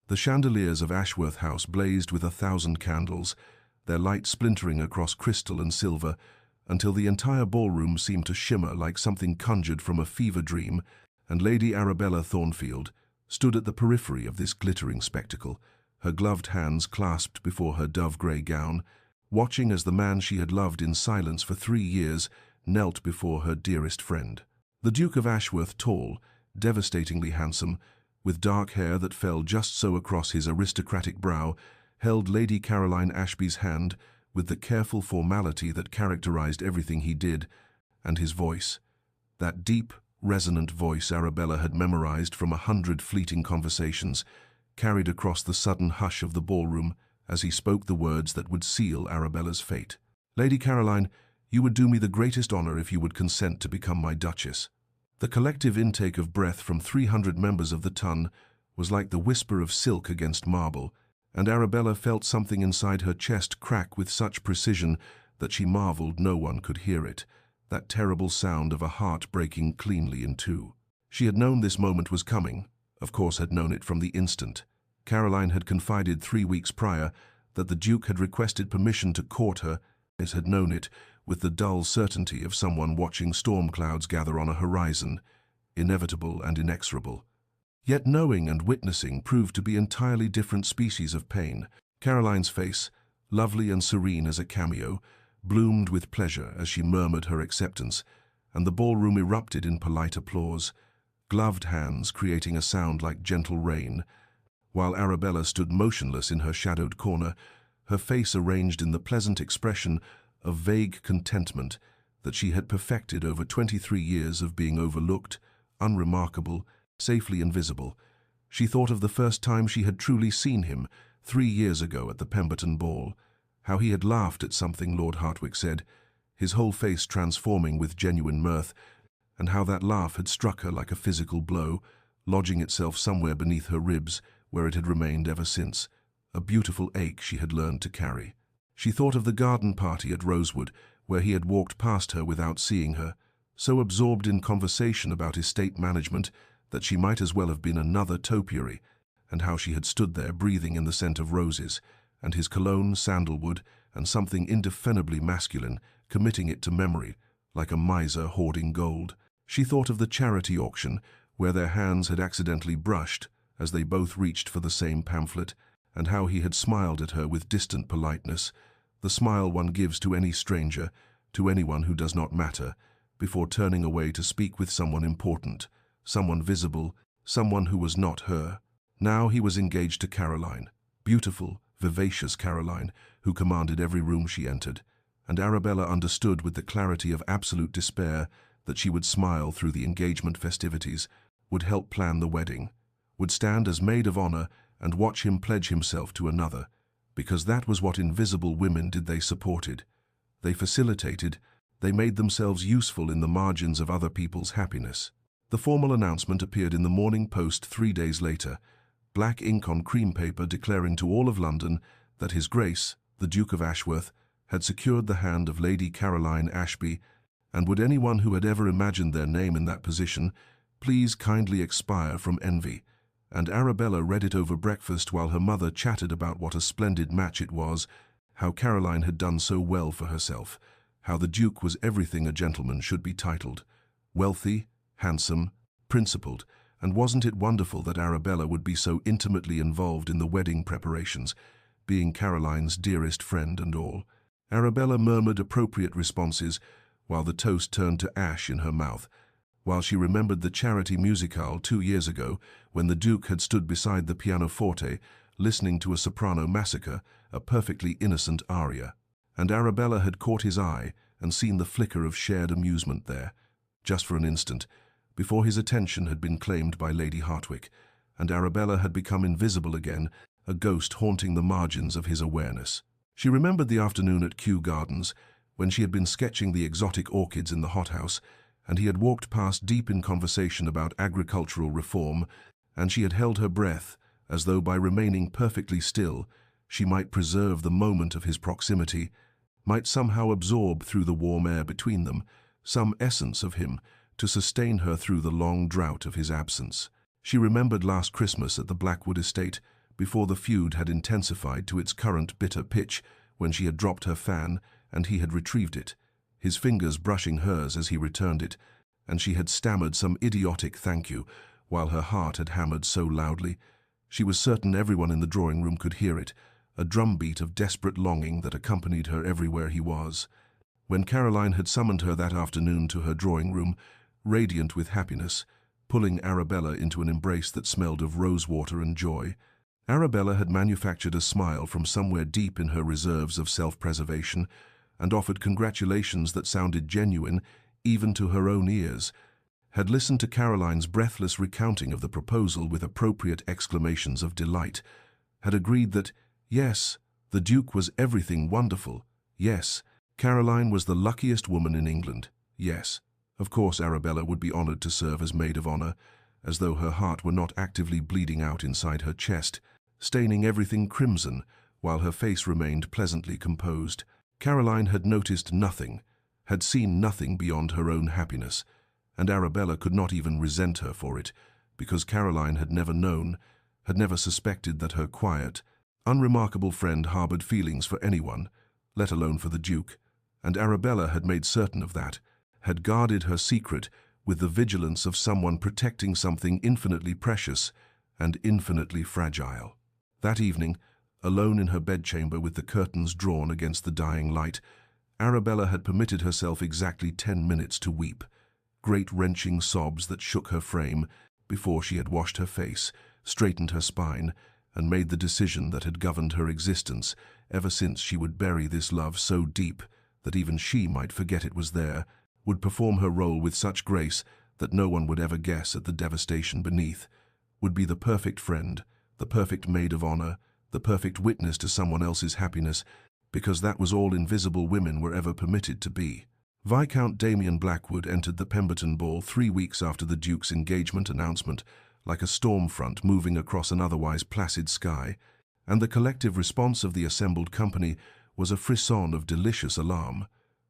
The chandeliers of Ashworth House blazed with 1,000 candles, their light splintering across crystal and silver, until the entire ballroom seemed to shimmer like something conjured from a fever dream, and Lady Arabella Thornfield stood at the periphery of this glittering spectacle, her gloved hands clasped before her dove-grey gown, watching as the man she had loved in silence for 3 years knelt before her dearest friend. The Duke of Ashworth, tall, devastatingly handsome, with dark hair that fell just so across his aristocratic brow, held Lady Caroline Ashby's hand with the careful formality that characterized everything he did, and his voice, that deep, resonant voice Arabella had memorized from 100 fleeting conversations, carried across the sudden hush of the ballroom as he spoke the words that would seal Arabella's fate. "Lady Caroline, you would do me the greatest honor if you would consent to become my Duchess." The collective intake of breath from 300 members of the ton was like the whisper of silk against marble, and Arabella felt something inside her chest crack with such precision that she marveled no one could hear it, that terrible sound of a heart breaking cleanly in two. She had known this moment was coming, of course had known it from the instant. Caroline had confided 3 weeks prior that the Duke had requested permission to court her, as had known it with the dull certainty of someone watching storm clouds gather on a horizon, inevitable and inexorable. Yet knowing and witnessing proved to be entirely different species of pain. Caroline's face, lovely and serene as a cameo, bloomed with pleasure as she murmured her acceptance, and the ballroom erupted in polite applause, gloved hands creating a sound like gentle rain, while Arabella stood motionless in her shadowed corner, her face arranged in the pleasant expression of vague contentment that she had perfected over 23 years of being overlooked, unremarkable, safely invisible. She thought of the first time she had truly seen him, 3 years ago at the Pemberton ball, how he had laughed at something Lord Hartwick said, his whole face transforming with genuine mirth, and how that laugh had struck her like a physical blow, lodging itself somewhere beneath her ribs, where it had remained ever since, a beautiful ache she had learned to carry. She thought of the garden party at Rosewood, where he had walked past her without seeing her, so absorbed in conversation about estate management that she might as well have been another topiary, and how she had stood there breathing in the scent of roses, and his cologne, sandalwood, and something indefinably masculine, committing it to memory, like a miser hoarding gold. She thought of the charity auction, where their hands had accidentally brushed as they both reached for the same pamphlet, and how he had smiled at her with distant politeness, the smile one gives to any stranger, to anyone who does not matter, before turning away to speak with someone important, someone visible, someone who was not her. Now he was engaged to Caroline, beautiful, vivacious Caroline, who commanded every room she entered, and Arabella understood with the clarity of absolute despair that she would smile through the engagement festivities, would help plan the wedding, would stand as maid of honor and watch him pledge himself to another, because that was what invisible women did. They supported, they facilitated, they made themselves useful in the margins of other people's happiness. The formal announcement appeared in the Morning Post 3 days later, black ink on cream paper declaring to all of London that His Grace, the Duke of Ashworth, had secured the hand of Lady Caroline Ashby, and would anyone who had ever imagined their name in that position please kindly expire from envy. And Arabella read it over breakfast while her mother chatted about what a splendid match it was, how Caroline had done so well for herself, how the Duke was everything a gentleman should be titled, wealthy, handsome, principled, and wasn't it wonderful that Arabella would be so intimately involved in the wedding preparations, being Caroline's dearest friend and all. Arabella murmured appropriate responses while the toast turned to ash in her mouth, while she remembered the charity musicale 2 years ago when the Duke had stood beside the pianoforte listening to a soprano massacre, a perfectly innocent aria. And Arabella had caught his eye and seen the flicker of shared amusement there, just for an instant, before his attention had been claimed by Lady Hartwick, and Arabella had become invisible again, a ghost haunting the margins of his awareness. She remembered the afternoon at Kew Gardens, when she had been sketching the exotic orchids in the hothouse, and he had walked past deep in conversation about agricultural reform, and she had held her breath, as though by remaining perfectly still, she might preserve the moment of his proximity, might somehow absorb through the warm air between them some essence of him to sustain her through the long drought of his absence. She remembered last Christmas at the Blackwood estate, before the feud had intensified to its current bitter pitch when she had dropped her fan and he had retrieved it, his fingers brushing hers as he returned it, and she had stammered some idiotic thank you while her heart had hammered so loudly. She was certain everyone in the drawing room could hear it, a drumbeat of desperate longing that accompanied her everywhere he was. When Caroline had summoned her that afternoon to her drawing room, radiant with happiness, pulling Arabella into an embrace that smelled of rosewater and joy, Arabella had manufactured a smile from somewhere deep in her reserves of self-preservation and offered congratulations that sounded genuine even to her own ears, had listened to Caroline's breathless recounting of the proposal with appropriate exclamations of delight, had agreed that, yes, the Duke was everything wonderful, yes, Caroline was the luckiest woman in England, yes, of course Arabella would be honored to serve as maid of honor, as though her heart were not actively bleeding out inside her chest, staining everything crimson, while her face remained pleasantly composed. Caroline had noticed nothing, had seen nothing beyond her own happiness, and Arabella could not even resent her for it, because Caroline had never known, had never suspected that her quiet, unremarkable friend harbored feelings for anyone, let alone for the Duke, and Arabella had made certain of that, had guarded her secret with the vigilance of someone protecting something infinitely precious and infinitely fragile. That evening, alone in her bedchamber with the curtains drawn against the dying light, Arabella had permitted herself exactly 10 minutes to weep, great wrenching sobs that shook her frame before she had washed her face, straightened her spine, and made the decision that had governed her existence ever since she would bury this love so deep that even she might forget it was there, would perform her role with such grace that no one would ever guess at the devastation beneath, would be the perfect friend, the perfect maid of honor, the perfect witness to someone else's happiness, because that was all invisible women were ever permitted to be. Viscount Damien Blackwood entered the Pemberton Ball 3 weeks after the Duke's engagement announcement, like a storm front moving across an otherwise placid sky, and the collective response of the assembled company was a frisson of delicious alarm.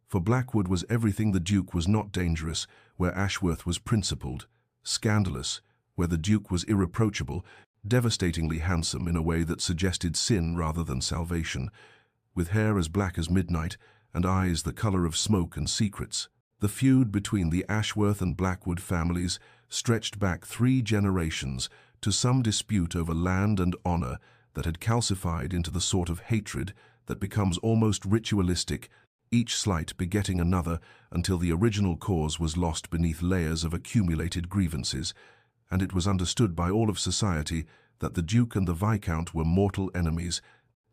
For Blackwood was everything the Duke was not dangerous, where Ashworth was principled, scandalous, where the Duke was irreproachable, devastatingly handsome in a way that suggested sin rather than salvation, with hair as black as midnight and eyes the color of smoke and secrets. The feud between the Ashworth and Blackwood families stretched back 3 generations to some dispute over land and honor that had calcified into the sort of hatred that becomes almost ritualistic, each slight begetting another until the original cause was lost beneath layers of accumulated grievances, and it was understood by all of society that the Duke and the Viscount were mortal enemies,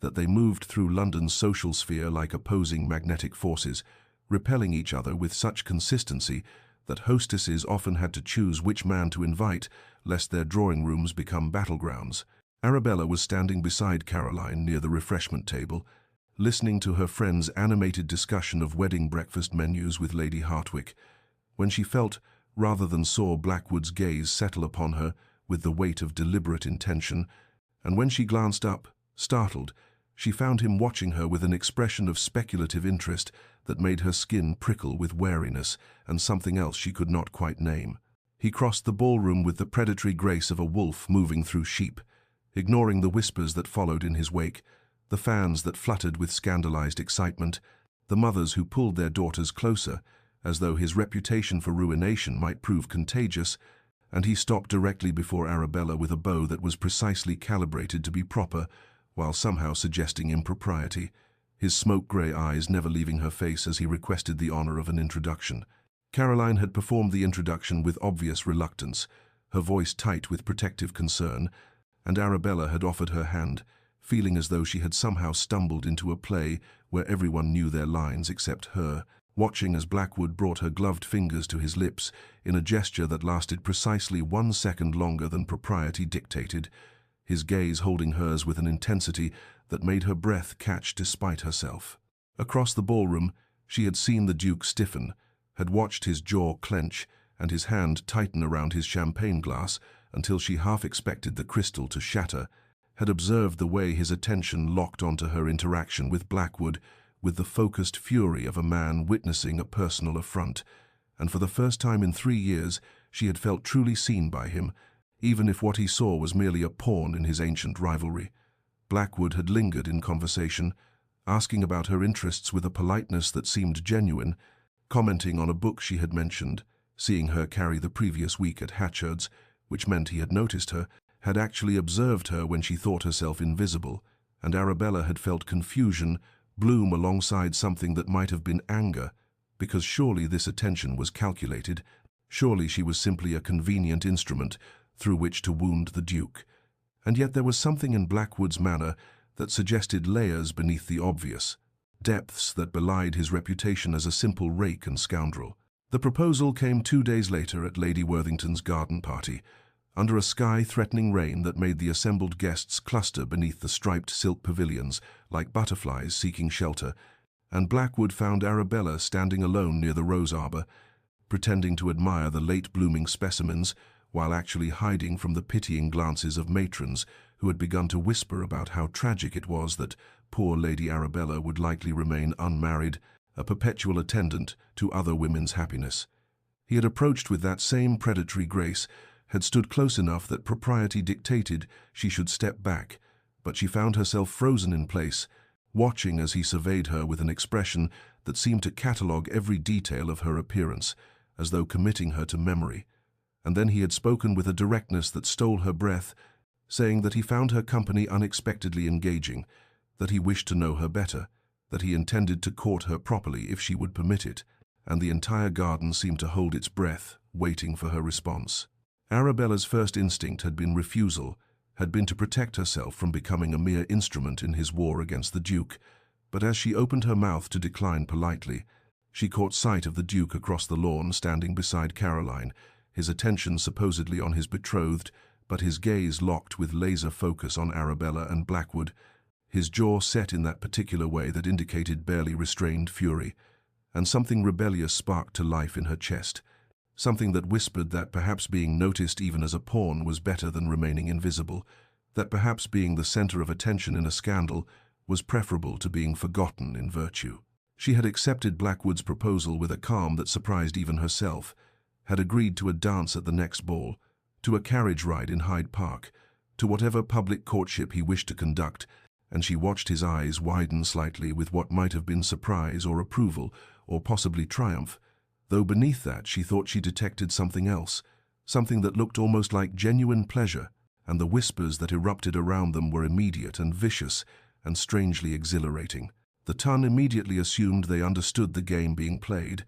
that they moved through London's social sphere like opposing magnetic forces, repelling each other with such consistency that hostesses often had to choose which man to invite, lest their drawing rooms become battlegrounds. Arabella was standing beside Caroline near the refreshment table, listening to her friend's animated discussion of wedding breakfast menus with Lady Hartwick, when she felt, rather than saw, Blackwood's gaze settle upon her with the weight of deliberate intention, and when she glanced up, startled, she found him watching her with an expression of speculative interest that made her skin prickle with wariness and something else she could not quite name. He crossed the ballroom with the predatory grace of a wolf moving through sheep, ignoring the whispers that followed in his wake, the fans that fluttered with scandalized excitement, the mothers who pulled their daughters closer, as though his reputation for ruination might prove contagious, and he stopped directly before Arabella with a bow that was precisely calibrated to be proper, while somehow suggesting impropriety, his smoke-gray eyes never leaving her face as he requested the honor of an introduction. Caroline had performed the introduction with obvious reluctance, her voice tight with protective concern, and Arabella had offered her hand, feeling as though she had somehow stumbled into a play where everyone knew their lines except her, watching as Blackwood brought her gloved fingers to his lips in a gesture that lasted precisely 1 second longer than propriety dictated, his gaze holding hers with an intensity that made her breath catch despite herself. Across the ballroom, she had seen the Duke stiffen, had watched his jaw clench and his hand tighten around his champagne glass until she half expected the crystal to shatter, had observed the way his attention locked onto her interaction with Blackwood with the focused fury of a man witnessing a personal affront, and for the first time in 3 years she had felt truly seen by him, even if what he saw was merely a pawn in his ancient rivalry. Blackwood had lingered in conversation, asking about her interests with a politeness that seemed genuine, commenting on a book she had mentioned, seeing her carry the previous week at Hatchard's, which meant he had noticed her, had actually observed her when she thought herself invisible, and Arabella had felt confusion bloom alongside something that might have been anger, because surely this attention was calculated, surely she was simply a convenient instrument through which to wound the Duke. And yet there was something in Blackwood's manner that suggested layers beneath the obvious, depths that belied his reputation as a simple rake and scoundrel. The proposal came 2 days later at Lady Worthington's garden party, under a sky-threatening rain that made the assembled guests cluster beneath the striped silk pavilions like butterflies seeking shelter, and Blackwood found Arabella standing alone near the rose arbor, pretending to admire the late-blooming specimens while actually hiding from the pitying glances of matrons who had begun to whisper about how tragic it was that poor Lady Arabella would likely remain unmarried, a perpetual attendant to other women's happiness. He had approached with that same predatory grace, had stood close enough that propriety dictated she should step back, but she found herself frozen in place, watching as he surveyed her with an expression that seemed to catalogue every detail of her appearance, as though committing her to memory. And then he had spoken with a directness that stole her breath, saying that he found her company unexpectedly engaging, that he wished to know her better, that he intended to court her properly if she would permit it, and the entire garden seemed to hold its breath, waiting for her response. Arabella's first instinct had been refusal, had been to protect herself from becoming a mere instrument in his war against the Duke, but as she opened her mouth to decline politely, she caught sight of the Duke across the lawn standing beside Caroline, his attention supposedly on his betrothed, but his gaze locked with laser focus on Arabella and Blackwood, his jaw set in that particular way that indicated barely restrained fury, and something rebellious sparked to life in her chest, something that whispered that perhaps being noticed even as a pawn was better than remaining invisible, that perhaps being the center of attention in a scandal was preferable to being forgotten in virtue. She had accepted Blackwood's proposal with a calm that surprised even herself, had agreed to a dance at the next ball, to a carriage ride in Hyde Park, to whatever public courtship he wished to conduct, and she watched his eyes widen slightly with what might have been surprise or approval, or possibly triumph, though beneath that she thought she detected something else, something that looked almost like genuine pleasure, and the whispers that erupted around them were immediate and vicious and strangely exhilarating. The ton immediately assumed they understood the game being played,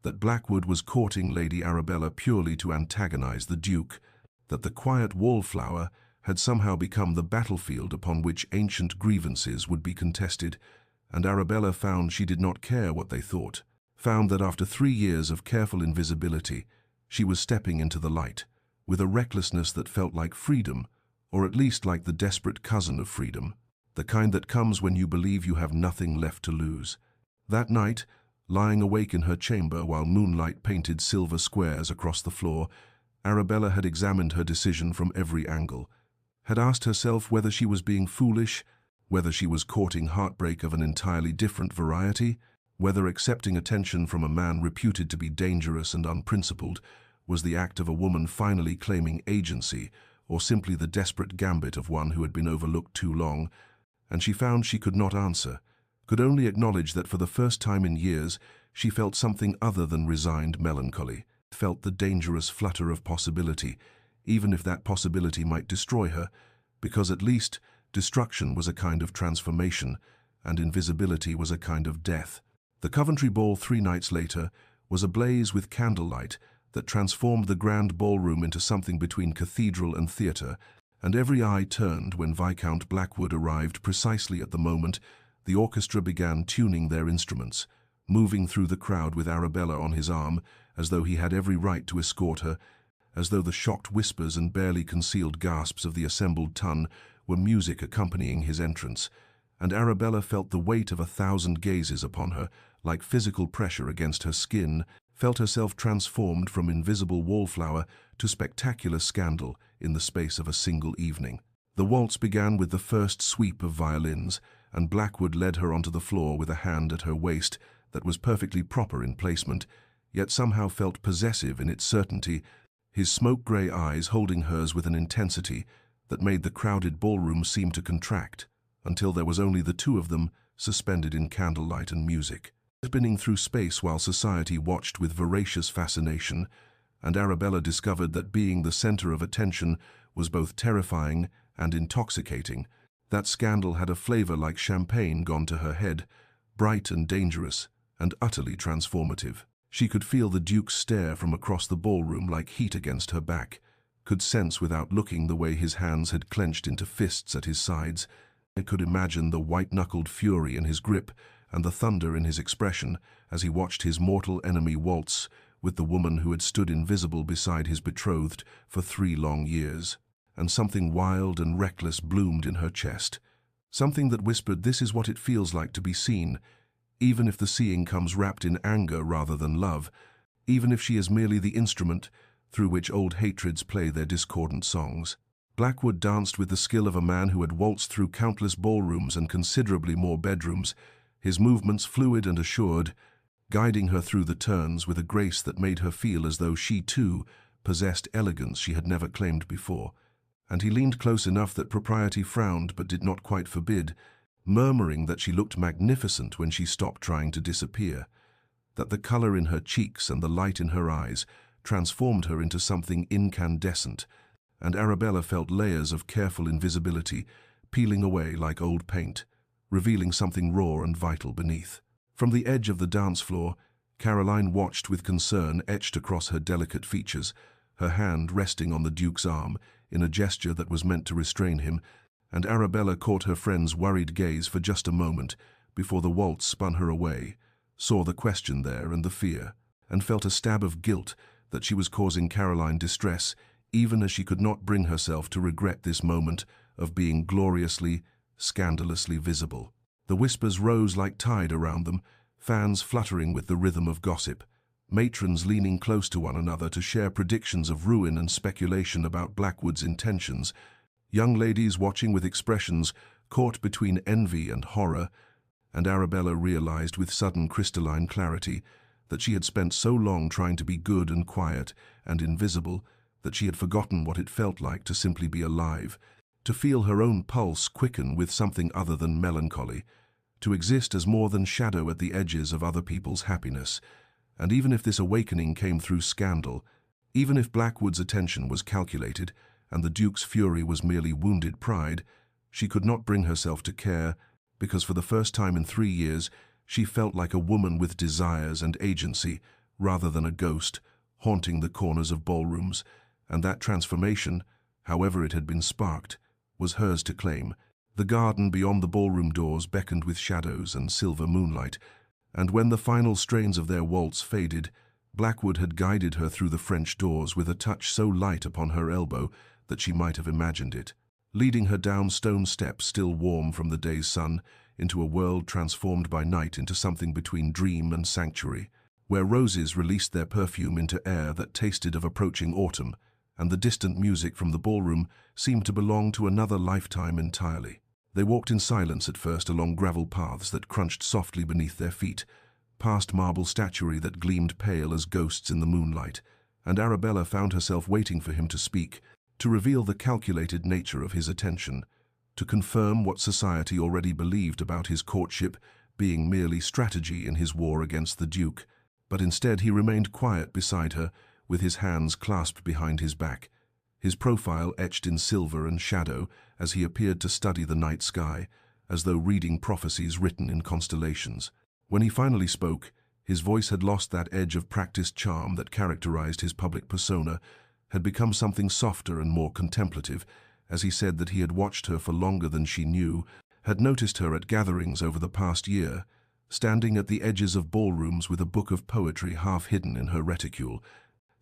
that Blackwood was courting Lady Arabella purely to antagonize the Duke, that the quiet wallflower had somehow become the battlefield upon which ancient grievances would be contested, and Arabella found she did not care what they thought, found that after 3 years of careful invisibility, she was stepping into the light, with a recklessness that felt like freedom, or at least like the desperate cousin of freedom, the kind that comes when you believe you have nothing left to lose. That night, lying awake in her chamber while moonlight painted silver squares across the floor, Arabella had examined her decision from every angle, had asked herself whether she was being foolish, whether she was courting heartbreak of an entirely different variety, whether accepting attention from a man reputed to be dangerous and unprincipled was the act of a woman finally claiming agency, or simply the desperate gambit of one who had been overlooked too long, and she found she could not answer, could only acknowledge that for the first time in years she felt something other than resigned melancholy, felt the dangerous flutter of possibility, even if that possibility might destroy her, because at least destruction was a kind of transformation, and invisibility was a kind of death. The Coventry Ball 3 nights later was ablaze with candlelight that transformed the grand ballroom into something between cathedral and theatre, and every eye turned when Viscount Blackwood arrived precisely at the moment the orchestra began tuning their instruments, moving through the crowd with Arabella on his arm, as though he had every right to escort her, as though the shocked whispers and barely concealed gasps of the assembled ton were music accompanying his entrance, and Arabella felt the weight of 1,000 gazes upon her, like physical pressure against her skin, felt herself transformed from invisible wallflower to spectacular scandal in the space of a single evening. The waltz began with the first sweep of violins, and Blackwood led her onto the floor with a hand at her waist that was perfectly proper in placement, yet somehow felt possessive in its certainty, his smoke-grey eyes holding hers with an intensity that made the crowded ballroom seem to contract, until there was only the two of them, suspended in candlelight and music, spinning through space while society watched with voracious fascination, and Arabella discovered that being the center of attention was both terrifying and intoxicating. That scandal had a flavor like champagne gone to her head, bright and dangerous, and utterly transformative. She could feel the Duke's stare from across the ballroom like heat against her back, could sense without looking the way his hands had clenched into fists at his sides, and could imagine the white-knuckled fury in his grip and the thunder in his expression as he watched his mortal enemy waltz with the woman who had stood invisible beside his betrothed for 3 long years. And something wild and reckless bloomed in her chest, something that whispered, "This is what it feels like to be seen," even if the seeing comes wrapped in anger rather than love, even if she is merely the instrument through which old hatreds play their discordant songs. Blackwood danced with the skill of a man who had waltzed through countless ballrooms and considerably more bedrooms, his movements fluid and assured, guiding her through the turns with a grace that made her feel as though she, too, possessed elegance she had never claimed before. And he leaned close enough that propriety frowned but did not quite forbid, murmuring that she looked magnificent when she stopped trying to disappear, that the color in her cheeks and the light in her eyes transformed her into something incandescent, and Arabella felt layers of careful invisibility peeling away like old paint, revealing something raw and vital beneath. From the edge of the dance floor, Caroline watched with concern etched across her delicate features, her hand resting on the Duke's arm in a gesture that was meant to restrain him, and Arabella caught her friend's worried gaze for just a moment before the waltz spun her away, saw the question there and the fear, and felt a stab of guilt that she was causing Caroline distress, even as she could not bring herself to regret this moment of being gloriously, scandalously visible. The whispers rose like tide around them, fans fluttering with the rhythm of gossip, matrons leaning close to one another to share predictions of ruin and speculation about Blackwood's intentions, young ladies watching with expressions caught between envy and horror, and Arabella realized with sudden crystalline clarity that she had spent so long trying to be good and quiet and invisible that she had forgotten what it felt like to simply be alive, to feel her own pulse quicken with something other than melancholy, to exist as more than shadow at the edges of other people's happiness. And even if this awakening came through scandal, even if Blackwood's attention was calculated and the Duke's fury was merely wounded pride, she could not bring herself to care, because for the first time in 3 years she felt like a woman with desires and agency rather than a ghost haunting the corners of ballrooms, and that transformation, however it had been sparked, was hers to claim. The garden beyond the ballroom doors beckoned with shadows and silver moonlight, and when the final strains of their waltz faded, Blackwood had guided her through the French doors with a touch so light upon her elbow that she might have imagined it, leading her down stone steps still warm from the day's sun into a world transformed by night into something between dream and sanctuary, where roses released their perfume into air that tasted of approaching autumn, and the distant music from the ballroom seemed to belong to another lifetime entirely. They walked in silence at first along gravel paths that crunched softly beneath their feet, past marble statuary that gleamed pale as ghosts in the moonlight, and Arabella found herself waiting for him to speak, to reveal the calculated nature of his attention, to confirm what society already believed about his courtship being merely strategy in his war against the Duke. But instead he remained quiet beside her, with his hands clasped behind his back, his profile etched in silver and shadow as he appeared to study the night sky, as though reading prophecies written in constellations. When he finally spoke, his voice had lost that edge of practiced charm that characterized his public persona, had become something softer and more contemplative, as he said that he had watched her for longer than she knew, had noticed her at gatherings over the past year, standing at the edges of ballrooms with a book of poetry half hidden in her reticule,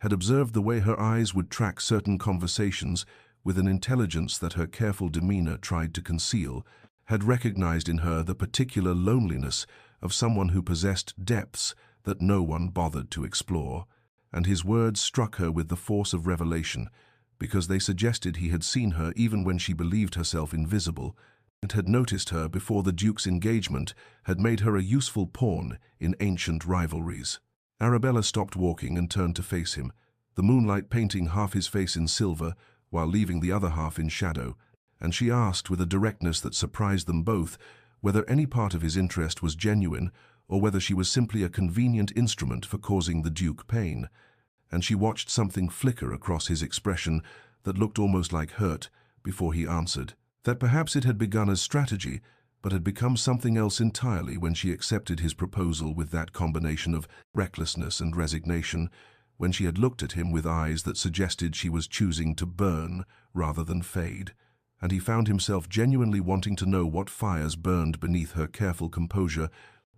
had observed the way her eyes would track certain conversations with an intelligence that her careful demeanor tried to conceal, had recognized in her the particular loneliness of someone who possessed depths that no one bothered to explore, and his words struck her with the force of revelation, because they suggested he had seen her even when she believed herself invisible, and had noticed her before the Duke's engagement had made her a useful pawn in ancient rivalries. Arabella stopped walking and turned to face him, the moonlight painting half his face in silver while leaving the other half in shadow, and she asked with a directness that surprised them both whether any part of his interest was genuine or whether she was simply a convenient instrument for causing the Duke pain. And she watched something flicker across his expression that looked almost like hurt before he answered that perhaps it had begun as strategy but had become something else entirely when she accepted his proposal with that combination of recklessness and resignation, when she had looked at him with eyes that suggested she was choosing to burn rather than fade. And he found himself genuinely wanting to know what fires burned beneath her careful composure,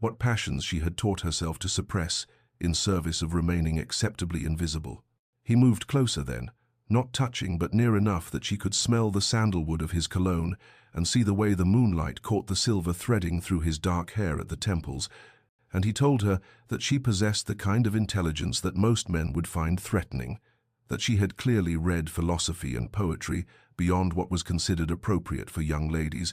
what passions she had taught herself to suppress in service of remaining acceptably invisible. He moved closer then, not touching but near enough that she could smell the sandalwood of his cologne and see the way the moonlight caught the silver threading through his dark hair at the temples, and he told her that she possessed the kind of intelligence that most men would find threatening, that she had clearly read philosophy and poetry beyond what was considered appropriate for young ladies,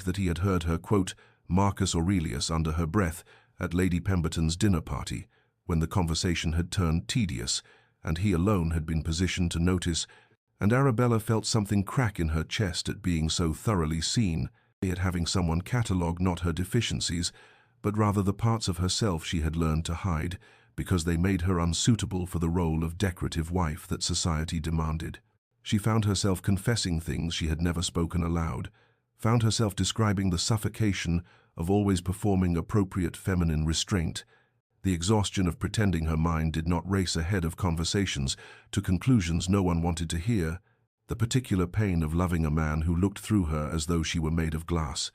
that he had heard her quote Marcus Aurelius under her breath at Lady Pemberton's dinner party, when the conversation had turned tedious, and he alone had been positioned to notice, and Arabella felt something crack in her chest at being so thoroughly seen, at having someone catalogue not her deficiencies, but rather the parts of herself she had learned to hide, because they made her unsuitable for the role of decorative wife that society demanded. She found herself confessing things she had never spoken aloud, found herself describing the suffocation of always performing appropriate feminine restraint, the exhaustion of pretending her mind did not race ahead of conversations to conclusions no one wanted to hear, the particular pain of loving a man who looked through her as though she were made of glass.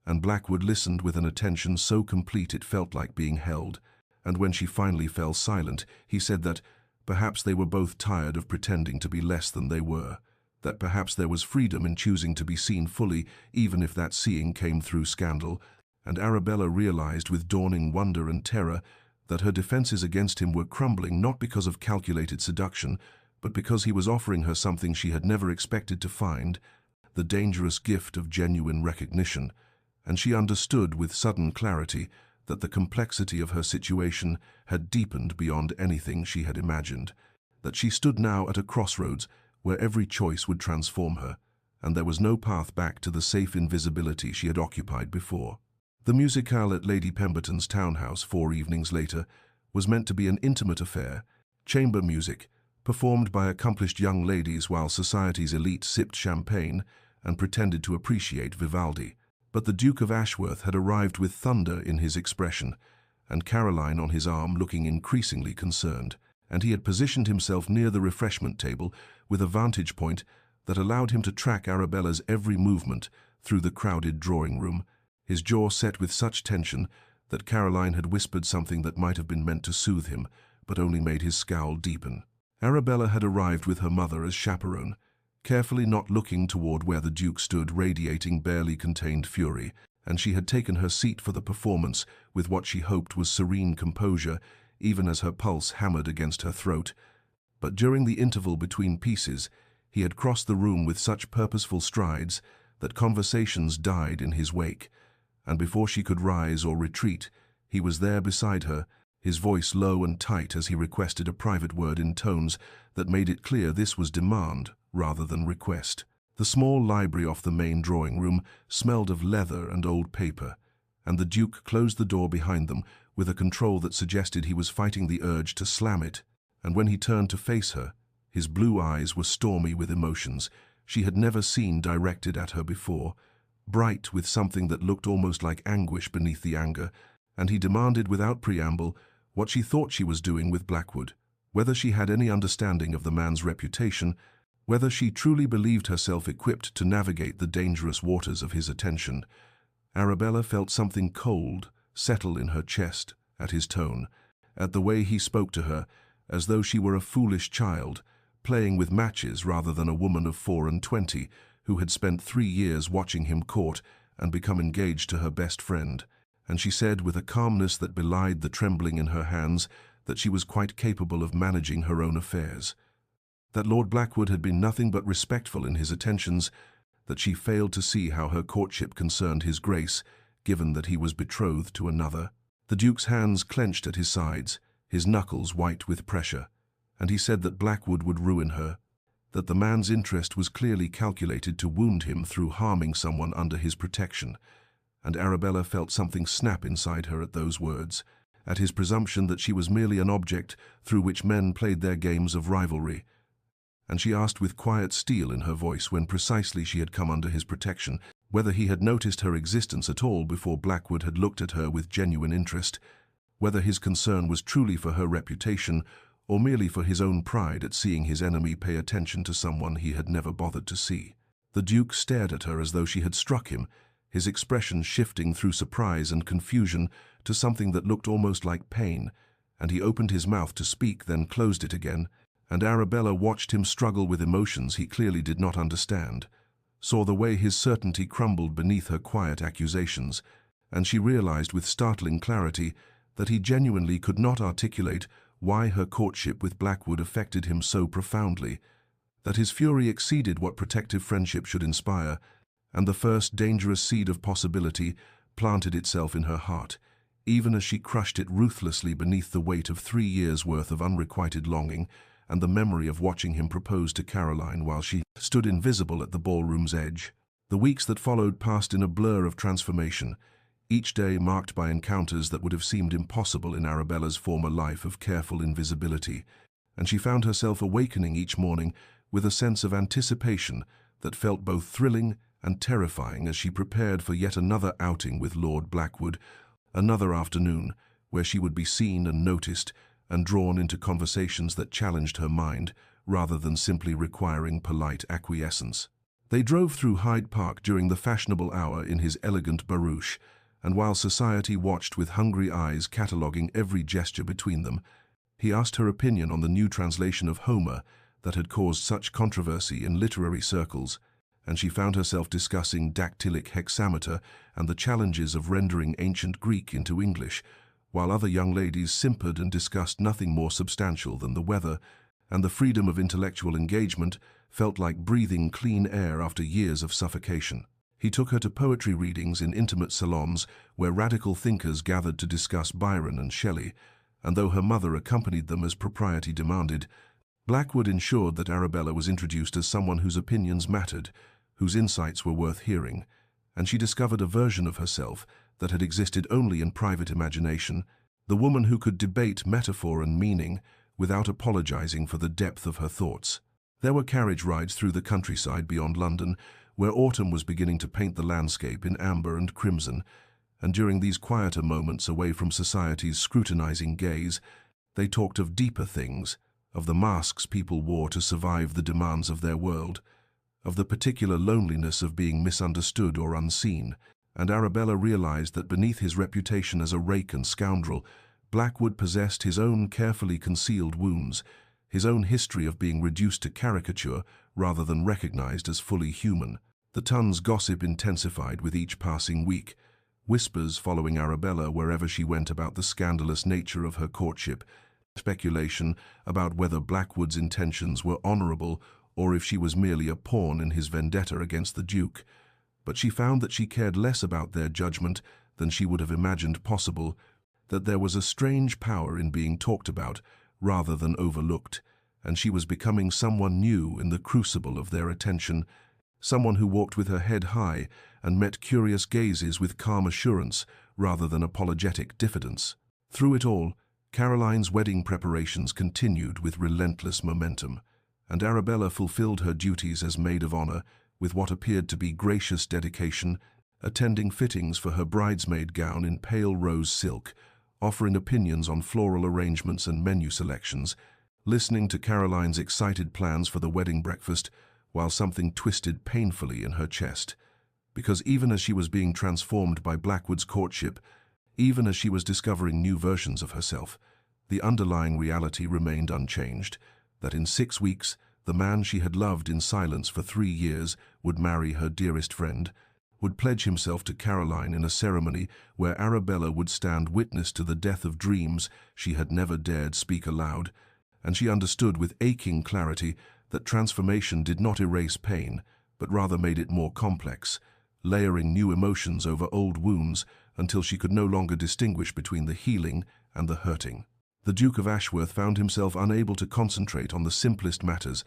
And Blackwood listened with an attention so complete it felt like being held, and when she finally fell silent, he said that perhaps they were both tired of pretending to be less than they were, that perhaps there was freedom in choosing to be seen fully, even if that seeing came through scandal, and Arabella realized with dawning wonder and terror that her defenses against him were crumbling not because of calculated seduction, but because he was offering her something she had never expected to find, the dangerous gift of genuine recognition, and she understood with sudden clarity that the complexity of her situation had deepened beyond anything she had imagined, that she stood now at a crossroads where every choice would transform her, and there was no path back to the safe invisibility she had occupied before. The musicale at Lady Pemberton's townhouse 4 evenings later was meant to be an intimate affair, chamber music, performed by accomplished young ladies while society's elite sipped champagne and pretended to appreciate Vivaldi. But the Duke of Ashworth had arrived with thunder in his expression, and Caroline on his arm looking increasingly concerned, and he had positioned himself near the refreshment table with a vantage point that allowed him to track Arabella's every movement through the crowded drawing room, his jaw set with such tension that Caroline had whispered something that might have been meant to soothe him, but only made his scowl deepen. Arabella had arrived with her mother as chaperone, carefully not looking toward where the Duke stood radiating barely contained fury, and she had taken her seat for the performance with what she hoped was serene composure, even as her pulse hammered against her throat. But during the interval between pieces, he had crossed the room with such purposeful strides that conversations died in his wake, and before she could rise or retreat, he was there beside her, his voice low and tight as he requested a private word in tones that made it clear this was demand rather than request. The small library off the main drawing room smelled of leather and old paper, and the Duke closed the door behind them with a control that suggested he was fighting the urge to slam it, and when he turned to face her, his blue eyes were stormy with emotions she had never seen directed at her before, bright with something that looked almost like anguish beneath the anger, and he demanded without preamble what she thought she was doing with Blackwood, whether she had any understanding of the man's reputation, whether she truly believed herself equipped to navigate the dangerous waters of his attention. Arabella felt something cold settle in her chest at his tone, at the way he spoke to her, as though she were a foolish child, playing with matches rather than a woman of 24 who had spent 3 years watching him court and become engaged to her best friend, and she said with a calmness that belied the trembling in her hands that she was quite capable of managing her own affairs, that Lord Blackwood had been nothing but respectful in his attentions, that she failed to see how her courtship concerned his grace, given that he was betrothed to another. The Duke's hands clenched at his sides, his knuckles white with pressure, and he said that Blackwood would ruin her, that the man's interest was clearly calculated to wound him through harming someone under his protection, and Arabella felt something snap inside her at those words, at his presumption that she was merely an object through which men played their games of rivalry. And she asked with quiet steel in her voice, when precisely she had come under his protection, whether he had noticed her existence at all before Blackwood had looked at her with genuine interest, whether his concern was truly for her reputation or merely for his own pride at seeing his enemy pay attention to someone he had never bothered to see. The Duke stared at her as though she had struck him, his expression shifting through surprise and confusion to something that looked almost like pain, and he opened his mouth to speak, then closed it again, and Arabella watched him struggle with emotions he clearly did not understand, saw the way his certainty crumbled beneath her quiet accusations, and she realized with startling clarity that he genuinely could not articulate why her courtship with Blackwood affected him so profoundly, that his fury exceeded what protective friendship should inspire, and the first dangerous seed of possibility planted itself in her heart, even as she crushed it ruthlessly beneath the weight of 3 years' worth of unrequited longing and the memory of watching him propose to Caroline while she stood invisible at the ballroom's edge. The weeks that followed passed in a blur of transformation, each day marked by encounters that would have seemed impossible in Arabella's former life of careful invisibility, and she found herself awakening each morning with a sense of anticipation that felt both thrilling and terrifying as she prepared for yet another outing with Lord Blackwood, another afternoon where she would be seen and noticed and drawn into conversations that challenged her mind rather than simply requiring polite acquiescence. They drove through Hyde Park during the fashionable hour in his elegant barouche, and while society watched with hungry eyes cataloguing every gesture between them, he asked her opinion on the new translation of Homer that had caused such controversy in literary circles, and she found herself discussing dactylic hexameter and the challenges of rendering ancient Greek into English, while other young ladies simpered and discussed nothing more substantial than the weather, and the freedom of intellectual engagement felt like breathing clean air after years of suffocation. He took her to poetry readings in intimate salons where radical thinkers gathered to discuss Byron and Shelley, and though her mother accompanied them as propriety demanded, Blackwood ensured that Arabella was introduced as someone whose opinions mattered, whose insights were worth hearing, and she discovered a version of herself that had existed only in private imagination, the woman who could debate metaphor and meaning without apologizing for the depth of her thoughts. There were carriage rides through the countryside beyond London, where autumn was beginning to paint the landscape in amber and crimson, and during these quieter moments away from society's scrutinizing gaze, they talked of deeper things, of the masks people wore to survive the demands of their world, of the particular loneliness of being misunderstood or unseen, and Arabella realized that beneath his reputation as a rake and scoundrel, Blackwood possessed his own carefully concealed wounds, his own history of being reduced to caricature rather than recognized as fully human. The ton's gossip intensified with each passing week, whispers following Arabella wherever she went about the scandalous nature of her courtship, speculation about whether Blackwood's intentions were honorable or if she was merely a pawn in his vendetta against the Duke. But she found that she cared less about their judgment than she would have imagined possible, that there was a strange power in being talked about rather than overlooked, and she was becoming someone new in the crucible of their attention, someone who walked with her head high and met curious gazes with calm assurance rather than apologetic diffidence. Through it all, Caroline's wedding preparations continued with relentless momentum, and Arabella fulfilled her duties as maid of honor with what appeared to be gracious dedication, attending fittings for her bridesmaid gown in pale rose silk, offering opinions on floral arrangements and menu selections, listening to Caroline's excited plans for the wedding breakfast while something twisted painfully in her chest. Because even as she was being transformed by Blackwood's courtship, even as she was discovering new versions of herself, the underlying reality remained unchanged, that in 6 weeks, the man she had loved in silence for 3 years would marry her dearest friend, would pledge himself to Caroline in a ceremony where Arabella would stand witness to the death of dreams she had never dared speak aloud, and she understood with aching clarity that transformation did not erase pain, but rather made it more complex, layering new emotions over old wounds until she could no longer distinguish between the healing and the hurting. The Duke of Ashworth found himself unable to concentrate on the simplest matters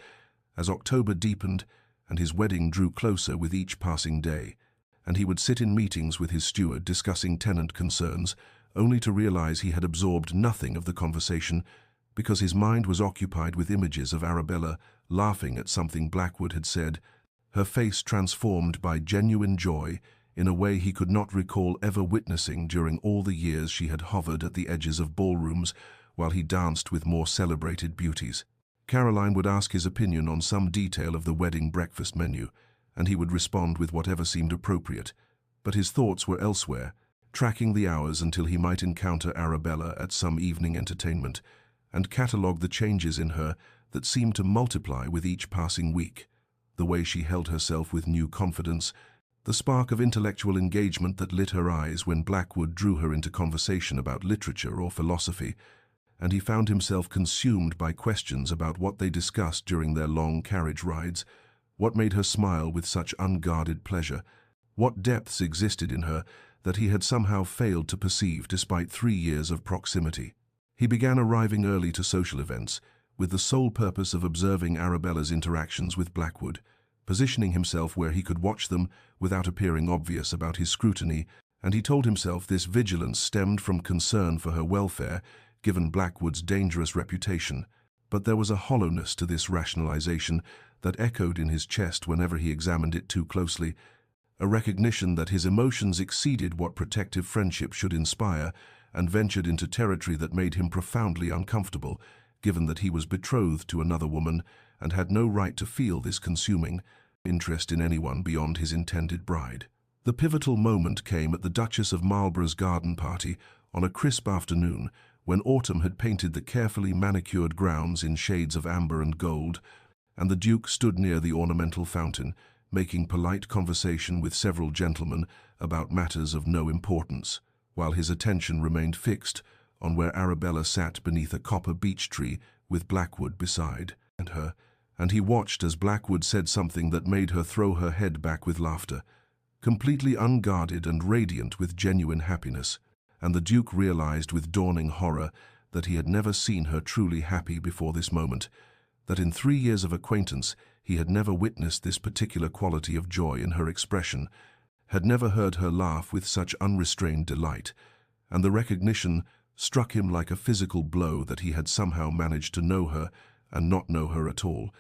as October deepened and his wedding drew closer with each passing day, and he would sit in meetings with his steward discussing tenant concerns, only to realize he had absorbed nothing of the conversation because his mind was occupied with images of Arabella laughing at something Blackwood had said, her face transformed by genuine joy in a way he could not recall ever witnessing during all the years she had hovered at the edges of ballrooms while he danced with more celebrated beauties. Caroline would ask his opinion on some detail of the wedding breakfast menu, and he would respond with whatever seemed appropriate. But his thoughts were elsewhere, tracking the hours until he might encounter Arabella at some evening entertainment, and catalogue the changes in her that seemed to multiply with each passing week. The way she held herself with new confidence, the spark of intellectual engagement that lit her eyes when Blackwood drew her into conversation about literature or philosophy, and he found himself consumed by questions about what they discussed during their long carriage rides. What made her smile with such unguarded pleasure? What depths existed in her that he had somehow failed to perceive despite 3 years of proximity? He began arriving early to social events, with the sole purpose of observing Arabella's interactions with Blackwood, positioning himself where he could watch them without appearing obvious about his scrutiny, and he told himself this vigilance stemmed from concern for her welfare, given Blackwood's dangerous reputation. But there was a hollowness to this rationalization that echoed in his chest whenever he examined it too closely, a recognition that his emotions exceeded what protective friendship should inspire and ventured into territory that made him profoundly uncomfortable, given that he was betrothed to another woman and had no right to feel this consuming interest in anyone beyond his intended bride. The pivotal moment came at the Duchess of Marlborough's garden party on a crisp afternoon when autumn had painted the carefully manicured grounds in shades of amber and gold, and the Duke stood near the ornamental fountain, making polite conversation with several gentlemen about matters of no importance, while his attention remained fixed on where Arabella sat beneath a copper beech tree with Blackwood beside her, and he watched as Blackwood said something that made her throw her head back with laughter, completely unguarded and radiant with genuine happiness, and the Duke realized with dawning horror that he had never seen her truly happy before this moment, that in 3 years of acquaintance he had never witnessed this particular quality of joy in her expression, had never heard her laugh with such unrestrained delight, and the recognition struck him like a physical blow that he had somehow managed to know her and not know her at all,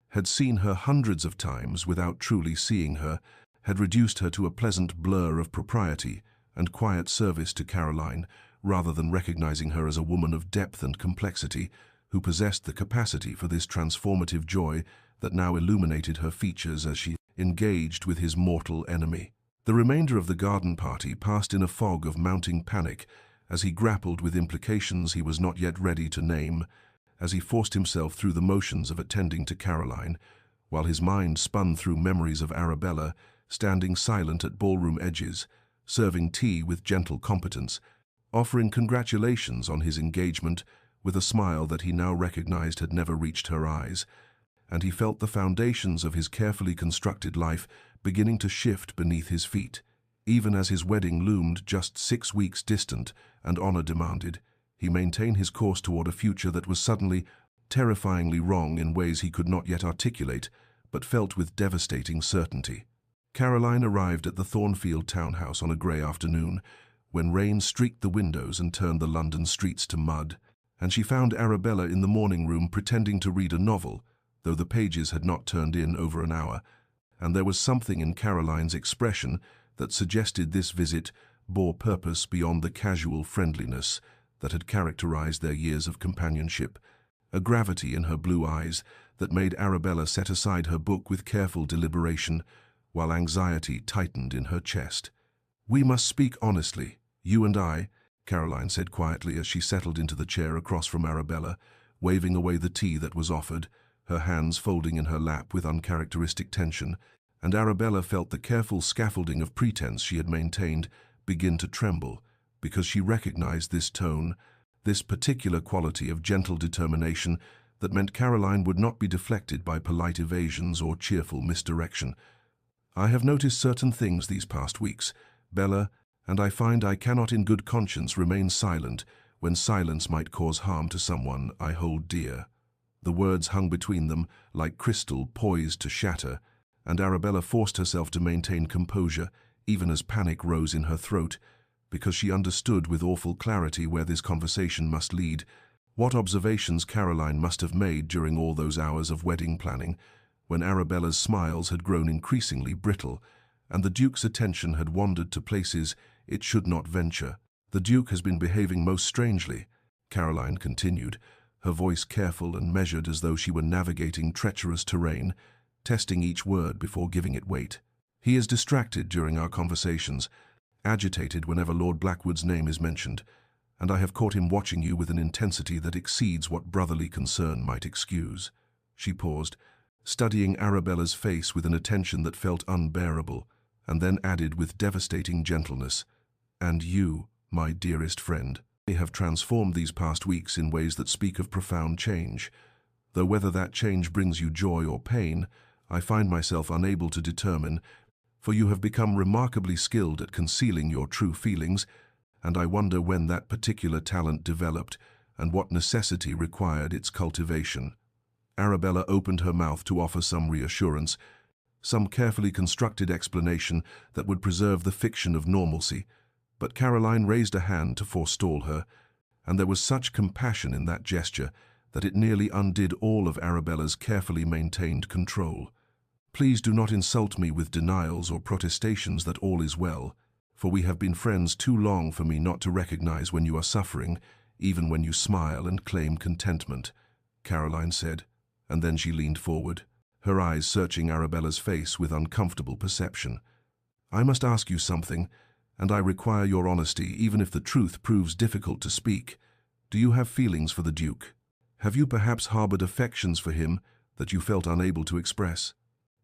had seen her hundreds of times without truly seeing her, had reduced her to a pleasant blur of propriety and quiet service to Caroline, rather than recognizing her as a woman of depth and complexity, who possessed the capacity for this transformative joy that now illuminated her features as she engaged with his mortal enemy. The remainder of the garden party passed in a fog of mounting panic as he grappled with implications he was not yet ready to name, as he forced himself through the motions of attending to Caroline, while his mind spun through memories of Arabella standing silent at ballroom edges, serving tea with gentle competence, offering congratulations on his engagement with a smile that he now recognized had never reached her eyes, and he felt the foundations of his carefully constructed life beginning to shift beneath his feet. Even as his wedding loomed just 6 weeks distant and honor demanded, he maintained his course toward a future that was suddenly, terrifyingly wrong in ways he could not yet articulate, but felt with devastating certainty. Caroline arrived at the Thornfield townhouse on a grey afternoon, when rain streaked the windows and turned the London streets to mud, and she found Arabella in the morning room pretending to read a novel, though the pages had not turned in over an hour, and there was something in Caroline's expression that suggested this visit bore purpose beyond the casual friendliness that had characterized their years of companionship, a gravity in her blue eyes that made Arabella set aside her book with careful deliberation, while anxiety tightened in her chest. "We must speak honestly, you and I," Caroline said quietly as she settled into the chair across from Arabella, waving away the tea that was offered, her hands folding in her lap with uncharacteristic tension, and Arabella felt the careful scaffolding of pretense she had maintained begin to tremble, because she recognized this tone, this particular quality of gentle determination that meant Caroline would not be deflected by polite evasions or cheerful misdirection. "I have noticed certain things these past weeks, Bella, and I find I cannot in good conscience remain silent when silence might cause harm to someone I hold dear." The words hung between them like crystal poised to shatter, and Arabella forced herself to maintain composure even as panic rose in her throat, because she understood with awful clarity where this conversation must lead. What observations Caroline must have made during all those hours of wedding planning, when Arabella's smiles had grown increasingly brittle, and the Duke's attention had wandered to places it should not venture. "The Duke has been behaving most strangely," Caroline continued, her voice careful and measured as though she were navigating treacherous terrain, testing each word before giving it weight. "He is distracted during our conversations, agitated whenever Lord Blackwood's name is mentioned, and I have caught him watching you with an intensity that exceeds what brotherly concern might excuse." She paused, studying Arabella's face with an attention that felt unbearable, and then added with devastating gentleness, "And you, my dearest friend, may have transformed these past weeks in ways that speak of profound change, though whether that change brings you joy or pain, I find myself unable to determine, for you have become remarkably skilled at concealing your true feelings, and I wonder when that particular talent developed and what necessity required its cultivation." Arabella opened her mouth to offer some reassurance, some carefully constructed explanation that would preserve the fiction of normalcy, but Caroline raised a hand to forestall her, and there was such compassion in that gesture that it nearly undid all of Arabella's carefully maintained control. "Please do not insult me with denials or protestations that all is well, for we have been friends too long for me not to recognize when you are suffering, even when you smile and claim contentment," Caroline said, and then she leaned forward, her eyes searching Arabella's face with uncomfortable perception. "I must ask you something, and I require your honesty even if the truth proves difficult to speak. Do you have feelings for the Duke? Have you perhaps harbored affections for him that you felt unable to express?"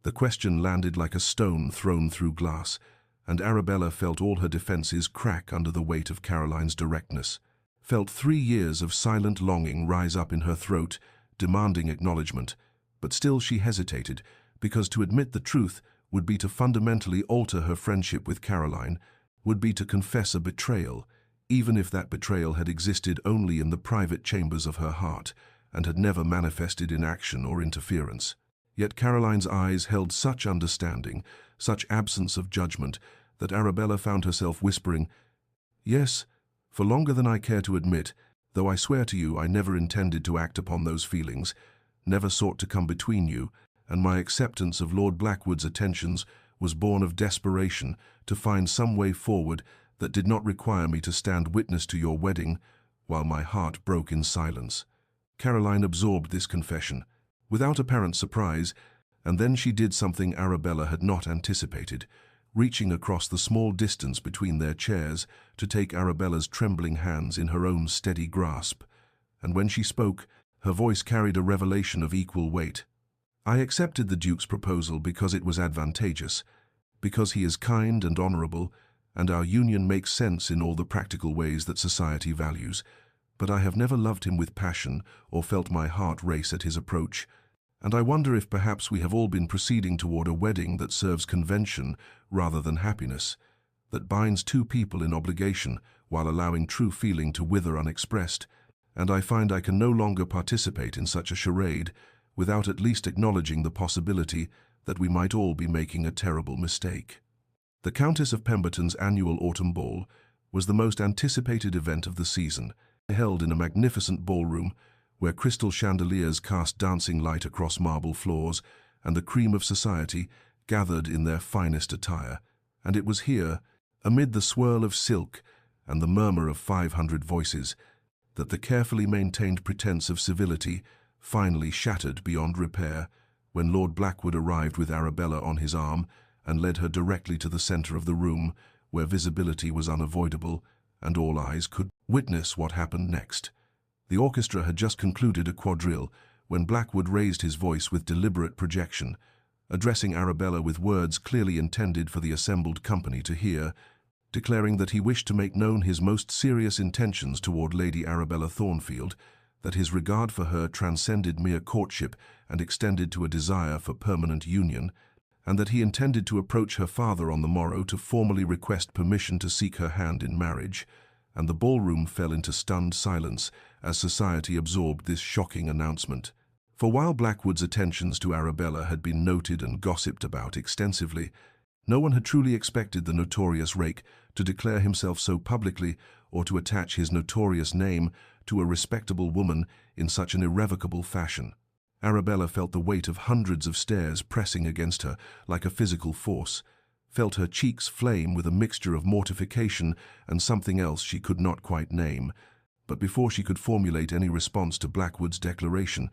The question landed like a stone thrown through glass, and Arabella felt all her defenses crack under the weight of Caroline's directness, felt 3 years of silent longing rise up in her throat, demanding acknowledgement, but still she hesitated, because to admit the truth would be to fundamentally alter her friendship with Caroline, would be to confess a betrayal, even if that betrayal had existed only in the private chambers of her heart and had never manifested in action or interference. Yet Caroline's eyes held such understanding, such absence of judgment, that Arabella found herself whispering, "Yes, for longer than I care to admit, though I swear to you I never intended to act upon those feelings, never sought to come between you, and my acceptance of Lord Blackwood's attentions was born of desperation to find some way forward that did not require me to stand witness to your wedding while my heart broke in silence." Caroline absorbed this confession without apparent surprise, and then she did something Arabella had not anticipated, reaching across the small distance between their chairs to take Arabella's trembling hands in her own steady grasp, and when she spoke, her voice carried a revelation of equal weight. "I accepted the Duke's proposal because it was advantageous, because he is kind and honorable, and our union makes sense in all the practical ways that society values. But I have never loved him with passion or felt my heart race at his approach, and I wonder if perhaps we have all been proceeding toward a wedding that serves convention rather than happiness, that binds two people in obligation while allowing true feeling to wither unexpressed, and I find I can no longer participate in such a charade without at least acknowledging the possibility that we might all be making a terrible mistake." The Countess of Pemberton's annual autumn ball was the most anticipated event of the season, held in a magnificent ballroom where crystal chandeliers cast dancing light across marble floors, and the cream of society gathered in their finest attire. And it was here, amid the swirl of silk and the murmur of 500 voices, that the carefully maintained pretense of civility finally shattered beyond repair, when Lord Blackwood arrived with Arabella on his arm and led her directly to the center of the room, where visibility was unavoidable and all eyes could witness what happened next. The orchestra had just concluded a quadrille when Blackwood raised his voice with deliberate projection, addressing Arabella with words clearly intended for the assembled company to hear, declaring that he wished to make known his most serious intentions toward Lady Arabella Thornfield, that his regard for her transcended mere courtship and extended to a desire for permanent union, and that he intended to approach her father on the morrow to formally request permission to seek her hand in marriage, and the ballroom fell into stunned silence as society absorbed this shocking announcement. For while Blackwood's attentions to Arabella had been noted and gossiped about extensively, no one had truly expected the notorious rake to declare himself so publicly or to attach his notorious name to a respectable woman in such an irrevocable fashion. Arabella felt the weight of hundreds of stares pressing against her like a physical force, felt her cheeks flame with a mixture of mortification and something else she could not quite name. But before she could formulate any response to Blackwood's declaration,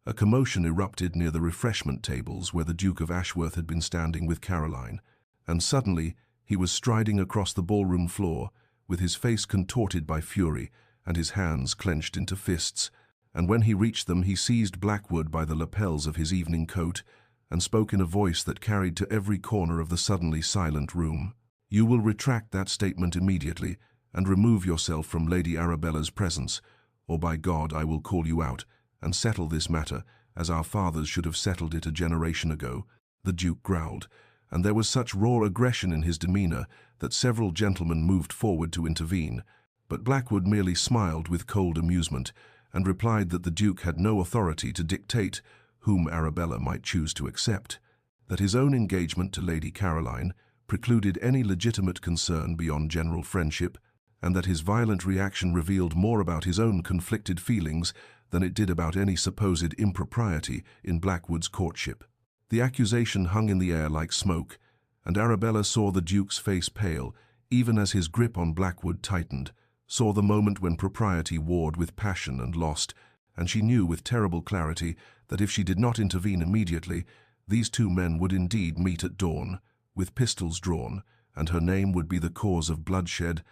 a commotion erupted near the refreshment tables where the Duke of Ashworth had been standing with Caroline, and suddenly he was striding across the ballroom floor, with his face contorted by fury and his hands clenched into fists, and when he reached them he seized Blackwood by the lapels of his evening coat and spoke in a voice that carried to every corner of the suddenly silent room. "You will retract that statement immediately and remove yourself from Lady Arabella's presence, or by God I will call you out and settle this matter as our fathers should have settled it a generation ago," the Duke growled, and there was such raw aggression in his demeanor that several gentlemen moved forward to intervene, but Blackwood merely smiled with cold amusement and replied that the Duke had no authority to dictate whom Arabella might choose to accept, that his own engagement to Lady Caroline precluded any legitimate concern beyond general friendship, and that his violent reaction revealed more about his own conflicted feelings than it did about any supposed impropriety in Blackwood's courtship. The accusation hung in the air like smoke, and Arabella saw the Duke's face pale, even as his grip on Blackwood tightened, saw the moment when propriety warred with passion and lost, and she knew with terrible clarity that if she did not intervene immediately, these two men would indeed meet at dawn, with pistols drawn, and her name would be the cause of bloodshed.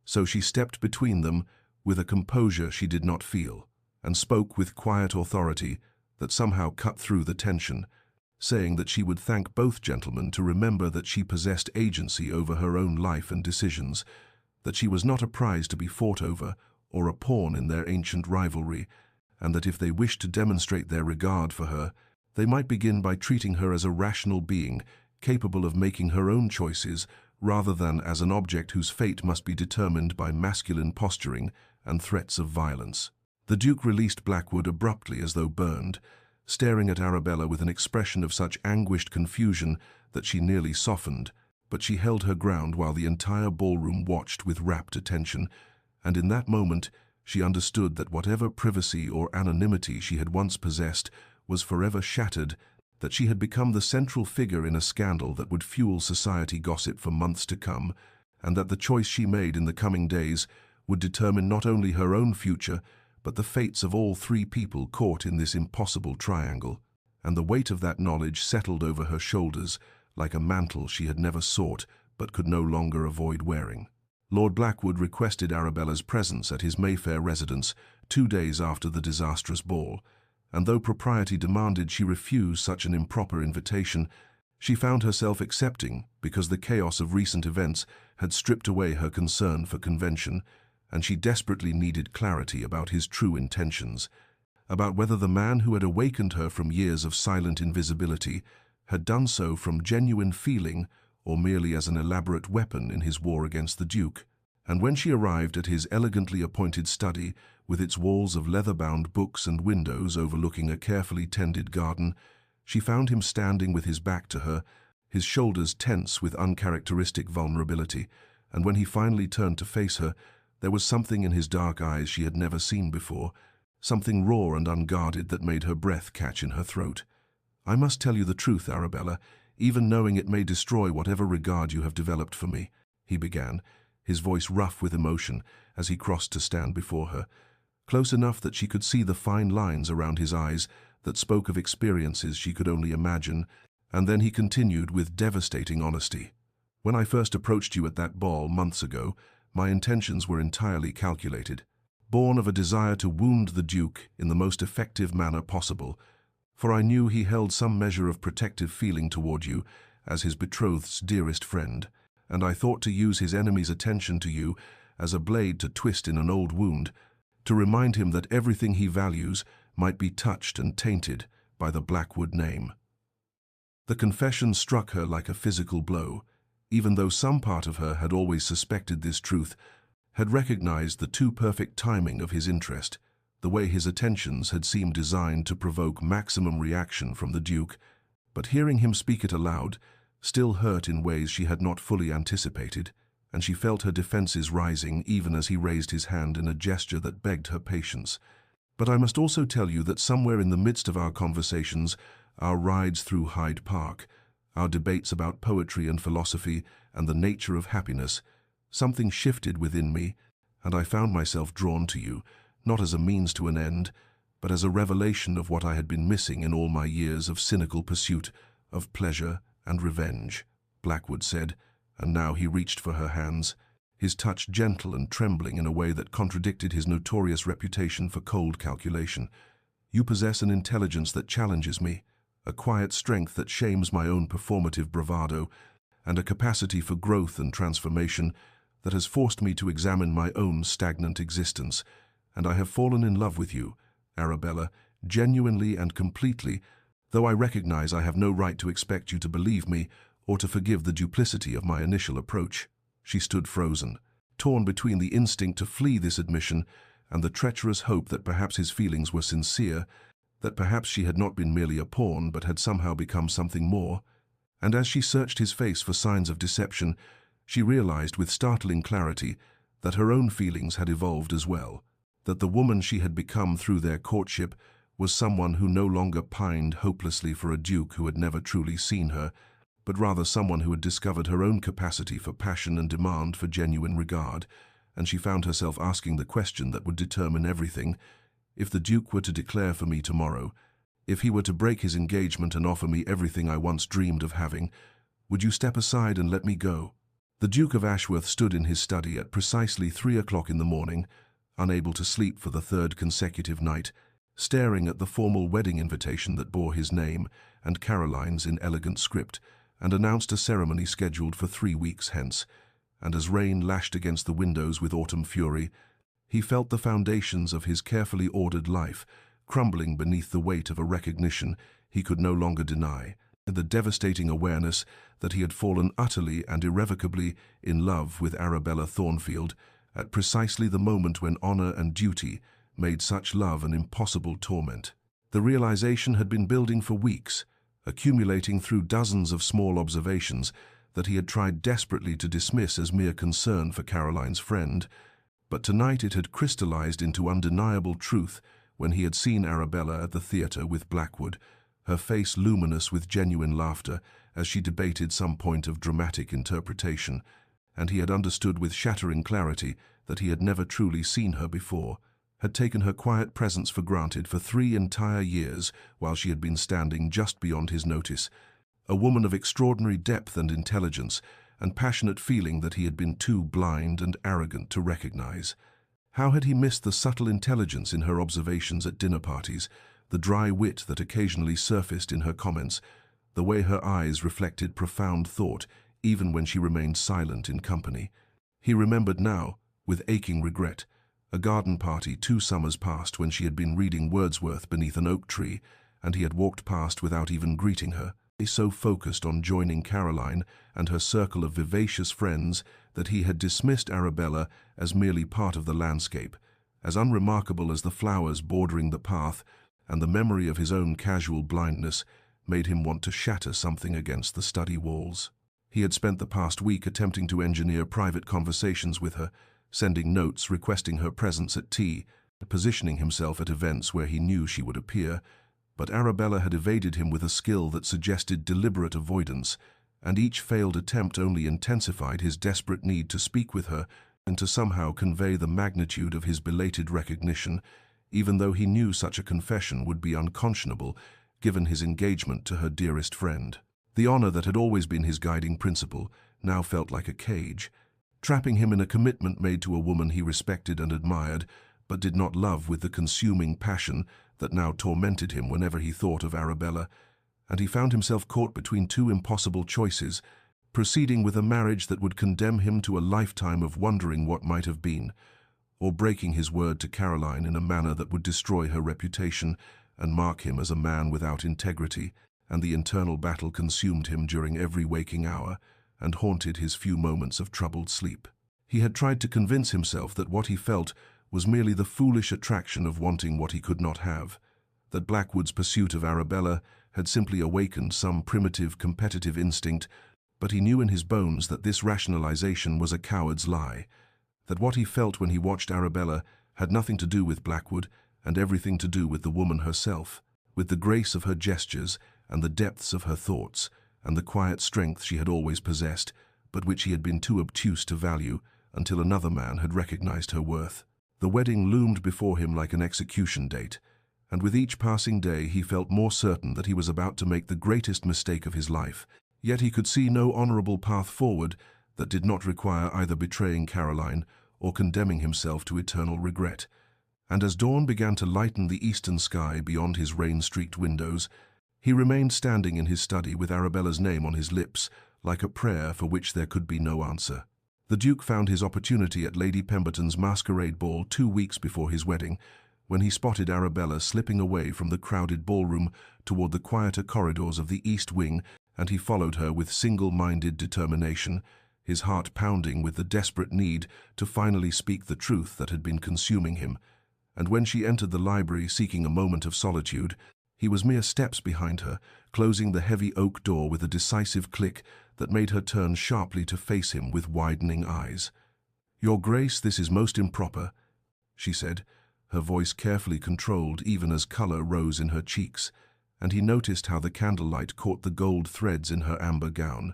So she stepped between them with a composure she did not feel, and spoke with quiet authority that somehow cut through the tension, saying that she would thank both gentlemen to remember that she possessed agency over her own life and decisions, that she was not a prize to be fought over or a pawn in their ancient rivalry, and that if they wished to demonstrate their regard for her, they might begin by treating her as a rational being capable of making her own choices rather than as an object whose fate must be determined by masculine posturing and threats of violence. The Duke released Blackwood abruptly as though burned, staring at Arabella with an expression of such anguished confusion that she nearly softened, but she held her ground while the entire ballroom watched with rapt attention, and in that moment she understood that whatever privacy or anonymity she had once possessed was forever shattered, that she had become the central figure in a scandal that would fuel society gossip for months to come, and that the choice she made in the coming days would determine not only her own future, but the fates of all three people caught in this impossible triangle. And the weight of that knowledge settled over her shoulders like a mantle she had never sought but could no longer avoid wearing. Lord Blackwood requested Arabella's presence at his Mayfair residence 2 days after the disastrous ball, and though propriety demanded she refuse such an improper invitation, she found herself accepting because the chaos of recent events had stripped away her concern for convention, and she desperately needed clarity about his true intentions, about whether the man who had awakened her from years of silent invisibility had done so from genuine feeling or merely as an elaborate weapon in his war against the Duke. And when she arrived at his elegantly appointed study, with its walls of leather-bound books and windows overlooking a carefully tended garden, she found him standing with his back to her, his shoulders tense with uncharacteristic vulnerability, and when he finally turned to face her, there was something in his dark eyes she had never seen before, something raw and unguarded that made her breath catch in her throat. "I must tell you the truth, Arabella, even knowing it may destroy whatever regard you have developed for me," he began, his voice rough with emotion as he crossed to stand before her, close enough that she could see the fine lines around his eyes that spoke of experiences she could only imagine, and then he continued with devastating honesty. "When I first approached you at that ball months ago, my intentions were entirely calculated, born of a desire to wound the Duke in the most effective manner possible, for I knew he held some measure of protective feeling toward you as his betrothed's dearest friend, and I thought to use his enemy's attention to you as a blade to twist in an old wound, to remind him that everything he values might be touched and tainted by the Blackwood name." The confession struck her like a physical blow, even though some part of her had always suspected this truth, had recognized the too perfect timing of his interest, the way his attentions had seemed designed to provoke maximum reaction from the Duke, but hearing him speak it aloud still hurt in ways she had not fully anticipated, and she felt her defenses rising even as he raised his hand in a gesture that begged her patience. But I must also tell you that somewhere in the midst of our conversations, our rides through Hyde Park, our debates about poetry and philosophy and the nature of happiness, something shifted within me, and I found myself drawn to you, not as a means to an end, but as a revelation of what I had been missing in all my years of cynical pursuit of pleasure and revenge, Blackwood said, and now he reached for her hands, his touch gentle and trembling in a way that contradicted his notorious reputation for cold calculation. You possess an intelligence that challenges me, a quiet strength that shames my own performative bravado, and a capacity for growth and transformation that has forced me to examine my own stagnant existence. And I have fallen in love with you, Arabella, genuinely and completely, though I recognize I have no right to expect you to believe me or to forgive the duplicity of my initial approach. She stood frozen, torn between the instinct to flee this admission and the treacherous hope that perhaps his feelings were sincere, that perhaps she had not been merely a pawn but had somehow become something more. And as she searched his face for signs of deception, she realized with startling clarity that her own feelings had evolved as well, that the woman she had become through their courtship was someone who no longer pined hopelessly for a duke who had never truly seen her, but rather someone who had discovered her own capacity for passion and demand for genuine regard, and she found herself asking the question that would determine everything. If the Duke were to declare for me tomorrow, if he were to break his engagement and offer me everything I once dreamed of having, would you step aside and let me go? The Duke of Ashworth stood in his study at precisely 3 o'clock in the morning, unable to sleep for the third consecutive night, staring at the formal wedding invitation that bore his name and Caroline's in elegant script, and announced a ceremony scheduled for 3 weeks hence. And as rain lashed against the windows with autumn fury, he felt the foundations of his carefully ordered life crumbling beneath the weight of a recognition he could no longer deny, and the devastating awareness that he had fallen utterly and irrevocably in love with Arabella Thornfield at precisely the moment when honor and duty made such love an impossible torment. The realization had been building for weeks, accumulating through dozens of small observations that he had tried desperately to dismiss as mere concern for Caroline's friend, but tonight it had crystallized into undeniable truth when he had seen Arabella at the theater with Blackwood, her face luminous with genuine laughter as she debated some point of dramatic interpretation, and he had understood with shattering clarity that he had never truly seen her before, had taken her quiet presence for granted for 3 entire years while she had been standing just beyond his notice, a woman of extraordinary depth and intelligence, and passionate feeling that he had been too blind and arrogant to recognize. How had he missed the subtle intelligence in her observations at dinner parties, the dry wit that occasionally surfaced in her comments, the way her eyes reflected profound thought even when she remained silent in company? He remembered now, with aching regret, a garden party 2 summers past when she had been reading Wordsworth beneath an oak tree, and he had walked past without even greeting her, so focused on joining Caroline and her circle of vivacious friends that he had dismissed Arabella as merely part of the landscape, as unremarkable as the flowers bordering the path, and the memory of his own casual blindness made him want to shatter something against the study walls. He had spent the past week attempting to engineer private conversations with her, sending notes requesting her presence at tea, positioning himself at events where he knew she would appear, but Arabella had evaded him with a skill that suggested deliberate avoidance, and each failed attempt only intensified his desperate need to speak with her and to somehow convey the magnitude of his belated recognition, even though he knew such a confession would be unconscionable given his engagement to her dearest friend. The honor that had always been his guiding principle now felt like a cage, trapping him in a commitment made to a woman he respected and admired, but did not love with the consuming passion that now tormented him whenever he thought of Arabella, and he found himself caught between 2 impossible choices, proceeding with a marriage that would condemn him to a lifetime of wondering what might have been, or breaking his word to Caroline in a manner that would destroy her reputation and mark him as a man without integrity, and the internal battle consumed him during every waking hour and haunted his few moments of troubled sleep. He had tried to convince himself that what he felt was merely the foolish attraction of wanting what he could not have, that Blackwood's pursuit of Arabella had simply awakened some primitive competitive instinct, but he knew in his bones that this rationalization was a coward's lie, that what he felt when he watched Arabella had nothing to do with Blackwood and everything to do with the woman herself, with the grace of her gestures and the depths of her thoughts and the quiet strength she had always possessed, but which he had been too obtuse to value until another man had recognized her worth. The wedding loomed before him like an execution date, and with each passing day he felt more certain that he was about to make the greatest mistake of his life, yet he could see no honorable path forward that did not require either betraying Caroline or condemning himself to eternal regret. And as dawn began to lighten the eastern sky beyond his rain-streaked windows, he remained standing in his study with Arabella's name on his lips, like a prayer for which there could be no answer. The Duke found his opportunity at Lady Pemberton's masquerade ball 2 weeks before his wedding, when he spotted Arabella slipping away from the crowded ballroom toward the quieter corridors of the East Wing, and he followed her with single-minded determination, his heart pounding with the desperate need to finally speak the truth that had been consuming him. And when she entered the library seeking a moment of solitude, he was mere steps behind her, closing the heavy oak door with a decisive click that made her turn sharply to face him with widening eyes. "Your Grace, this is most improper," she said, her voice carefully controlled even as color rose in her cheeks, and he noticed how the candlelight caught the gold threads in her amber gown,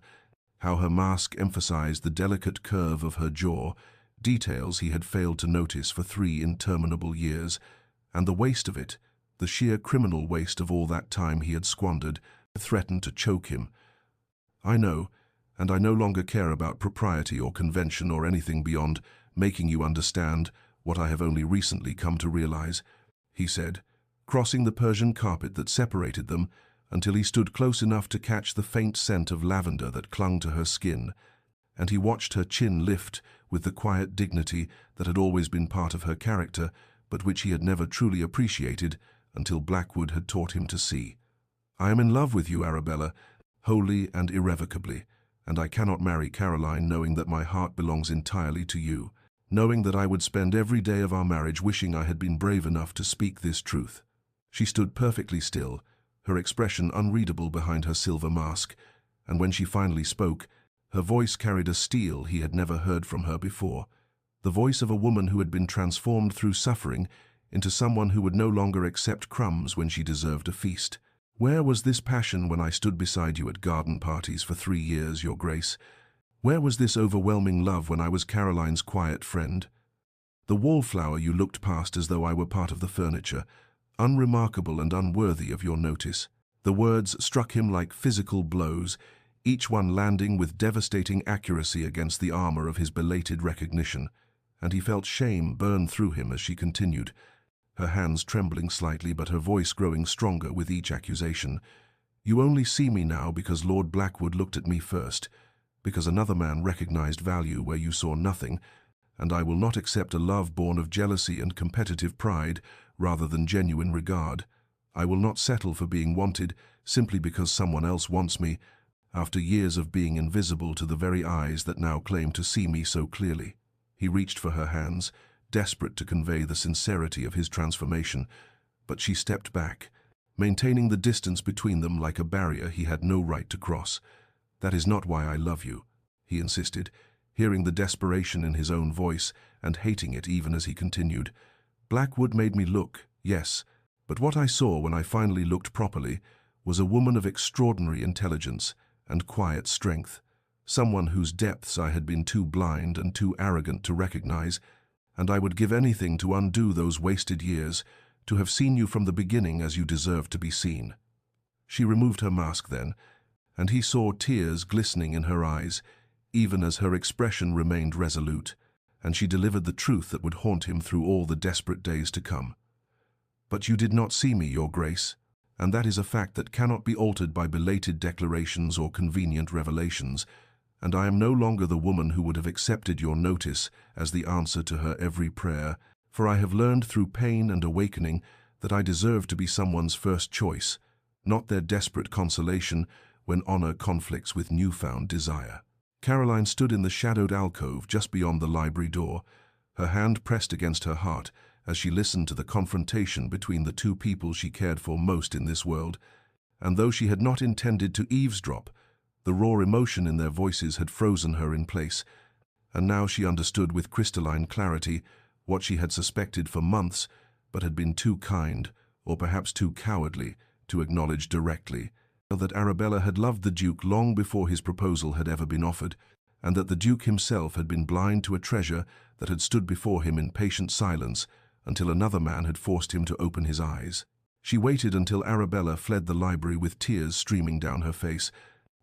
how her mask emphasized the delicate curve of her jaw, details he had failed to notice for 3 interminable years, and the waste of it, the sheer criminal waste of all that time he had squandered, threatened to choke him. "I know, and I no longer care about propriety or convention or anything beyond making you understand what I have only recently come to realize," he said, crossing the Persian carpet that separated them until he stood close enough to catch the faint scent of lavender that clung to her skin, and he watched her chin lift with the quiet dignity that had always been part of her character, but which he had never truly appreciated until Blackwood had taught him to see. "I am in love with you, Arabella, wholly and irrevocably, and I cannot marry Caroline knowing that my heart belongs entirely to you, knowing that I would spend every day of our marriage wishing I had been brave enough to speak this truth." She stood perfectly still, her expression unreadable behind her silver mask, and when she finally spoke, her voice carried a steel he had never heard from her before, the voice of a woman who had been transformed through suffering into someone who would no longer accept crumbs when she deserved a feast. "Where was this passion when I stood beside you at garden parties for 3 years, Your Grace? Where was this overwhelming love when I was Caroline's quiet friend? The wallflower you looked past as though I were part of the furniture, unremarkable and unworthy of your notice." The words struck him like physical blows, each one landing with devastating accuracy against the armor of his belated recognition, and he felt shame burn through him as she continued, her hands trembling slightly but her voice growing stronger with each accusation. "You only see me now because Lord Blackwood looked at me first, because another man recognized value where you saw nothing, and I will not accept a love born of jealousy and competitive pride rather than genuine regard. I will not settle for being wanted simply because someone else wants me, after years of being invisible to the very eyes that now claim to see me so clearly." He reached for her hands, desperate to convey the sincerity of his transformation, but she stepped back, maintaining the distance between them like a barrier he had no right to cross. "That is not why I love you," he insisted, hearing the desperation in his own voice and hating it even as he continued. "Blackwood made me look, yes, but what I saw when I finally looked properly was a woman of extraordinary intelligence and quiet strength, someone whose depths I had been too blind and too arrogant to recognize, and I would give anything to undo those wasted years, to have seen you from the beginning as you deserved to be seen." She removed her mask then, and he saw tears glistening in her eyes, even as her expression remained resolute, and she delivered the truth that would haunt him through all the desperate days to come. "But you did not see me, Your Grace, and that is a fact that cannot be altered by belated declarations or convenient revelations, and I am no longer the woman who would have accepted your notice as the answer to her every prayer, for I have learned through pain and awakening that I deserve to be someone's first choice, not their desperate consolation when honor conflicts with newfound desire." Caroline stood in the shadowed alcove just beyond the library door, her hand pressed against her heart as she listened to the confrontation between the two people she cared for most in this world. And though she had not intended to eavesdrop, the raw emotion in their voices had frozen her in place, and now she understood with crystalline clarity what she had suspected for months but had been too kind, or perhaps too cowardly, to acknowledge directly. That Arabella had loved the Duke long before his proposal had ever been offered, and that the Duke himself had been blind to a treasure that had stood before him in patient silence until another man had forced him to open his eyes. She waited until Arabella fled the library with tears streaming down her face,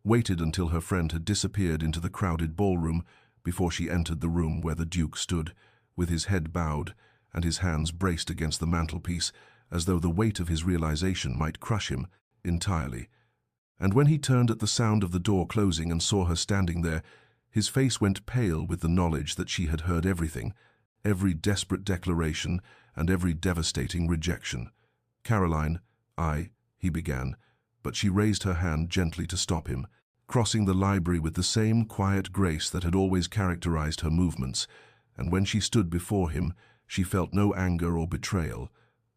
waited until her friend had disappeared into the crowded ballroom before she entered the room where the Duke stood, with his head bowed and his hands braced against the mantelpiece, as though the weight of his realization might crush him entirely. And when he turned at the sound of the door closing and saw her standing there, his face went pale with the knowledge that she had heard everything, every desperate declaration and every devastating rejection. "Caroline, he began, but she raised her hand gently to stop him, crossing the library with the same quiet grace that had always characterized her movements, and when she stood before him, she felt no anger or betrayal,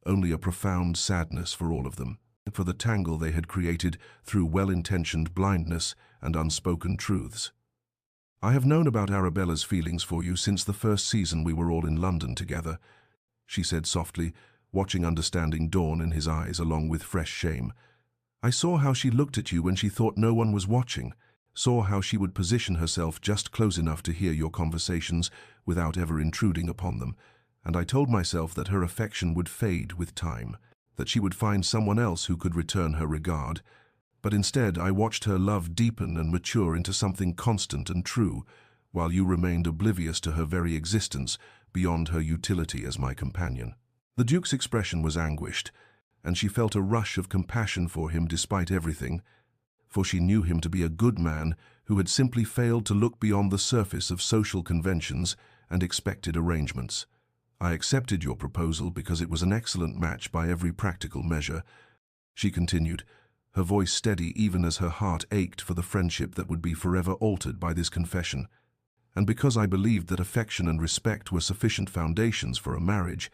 only a profound sadness for all of them, for the tangle they had created through well-intentioned blindness and unspoken truths. "I have known about Arabella's feelings for you since the first season we were all in London together," she said softly, watching understanding dawn in his eyes along with fresh shame. "I saw how she looked at you when she thought no one was watching, saw how she would position herself just close enough to hear your conversations without ever intruding upon them, and I told myself that her affection would fade with time, that she would find someone else who could return her regard. But instead I watched her love deepen and mature into something constant and true, while you remained oblivious to her very existence, beyond her utility as my companion." The Duke's expression was anguished, and she felt a rush of compassion for him despite everything, for she knew him to be a good man who had simply failed to look beyond the surface of social conventions and expected arrangements. "I accepted your proposal because it was an excellent match by every practical measure," she continued, her voice steady even as her heart ached for the friendship that would be forever altered by this confession. "And because I believed that affection and respect were sufficient foundations for a marriage,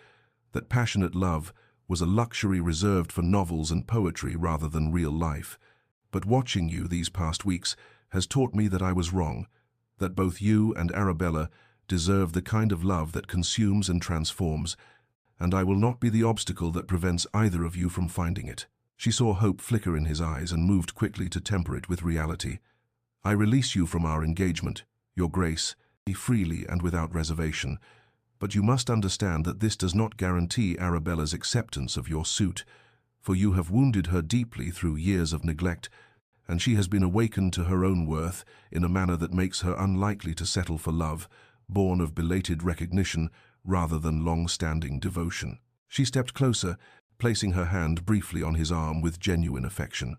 that passionate love was a luxury reserved for novels and poetry rather than real life. But watching you these past weeks has taught me that I was wrong, that both you and Arabella deserve the kind of love that consumes and transforms, and I will not be the obstacle that prevents either of you from finding it." She saw hope flicker in his eyes and moved quickly to temper it with reality. "I release you from our engagement, Your Grace, freely and without reservation, but you must understand that this does not guarantee Arabella's acceptance of your suit, for you have wounded her deeply through years of neglect, and she has been awakened to her own worth in a manner that makes her unlikely to settle for love, born of belated recognition rather than long-standing devotion." She stepped closer, placing her hand briefly on his arm with genuine affection.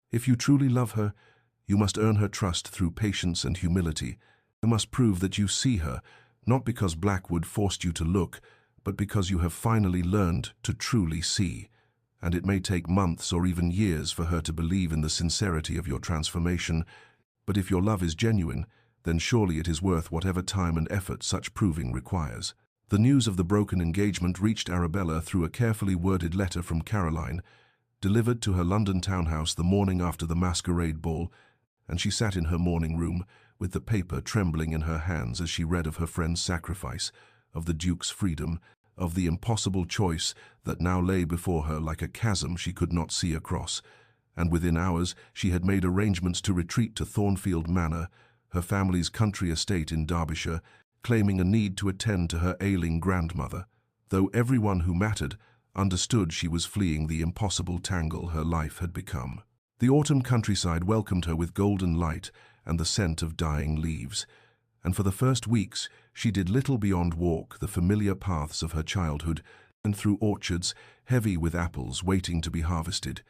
"If you truly love her, you must earn her trust through patience and humility. You must prove that you see her, not because Blackwood forced you to look, but because you have finally learned to truly see. And it may take months or even years for her to believe in the sincerity of your transformation, but if your love is genuine, then surely it is worth whatever time and effort such proving requires." The news of the broken engagement reached Arabella through a carefully worded letter from Caroline, delivered to her London townhouse the morning after the masquerade ball, and she sat in her morning room, with the paper trembling in her hands as she read of her friend's sacrifice, of the Duke's freedom, of the impossible choice that now lay before her like a chasm she could not see across. And within hours she had made arrangements to retreat to Thornfield Manor, her family's country estate in Derbyshire, claiming a need to attend to her ailing grandmother, though everyone who mattered understood she was fleeing the impossible tangle her life had become. The autumn countryside welcomed her with golden light and the scent of dying leaves, and for the first weeks she did little beyond walk the familiar paths of her childhood and through orchards heavy with apples waiting to be harvested,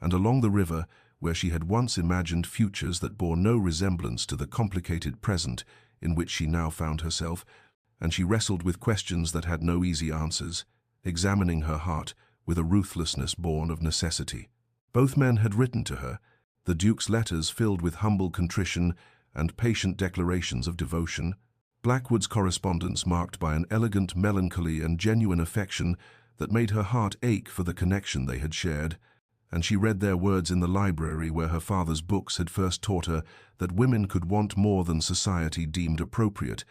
and along the river where she had once imagined futures that bore no resemblance to the complicated present in which she now found herself, and she wrestled with questions that had no easy answers, examining her heart with a ruthlessness born of necessity. Both men had written to her, the Duke's letters filled with humble contrition and patient declarations of devotion. Blackwood's correspondence marked by an elegant melancholy and genuine affection that made her heart ache for the connection they had shared, and she read their words in the library where her father's books had first taught her that women could want more than society deemed appropriate,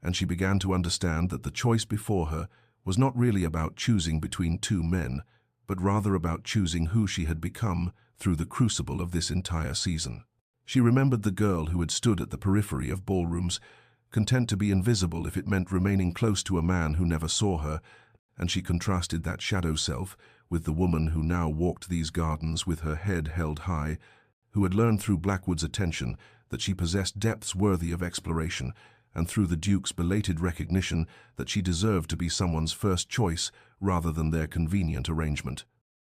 and she began to understand that the choice before her was not really about choosing between two men, but rather about choosing who she had become through the crucible of this entire season. She remembered the girl who had stood at the periphery of ballrooms, content to be invisible if it meant remaining close to a man who never saw her, and she contrasted that shadow self with the woman who now walked these gardens with her head held high, who had learned through Blackwood's attention that she possessed depths worthy of exploration, and through the Duke's belated recognition that she deserved to be someone's first choice rather than their convenient arrangement.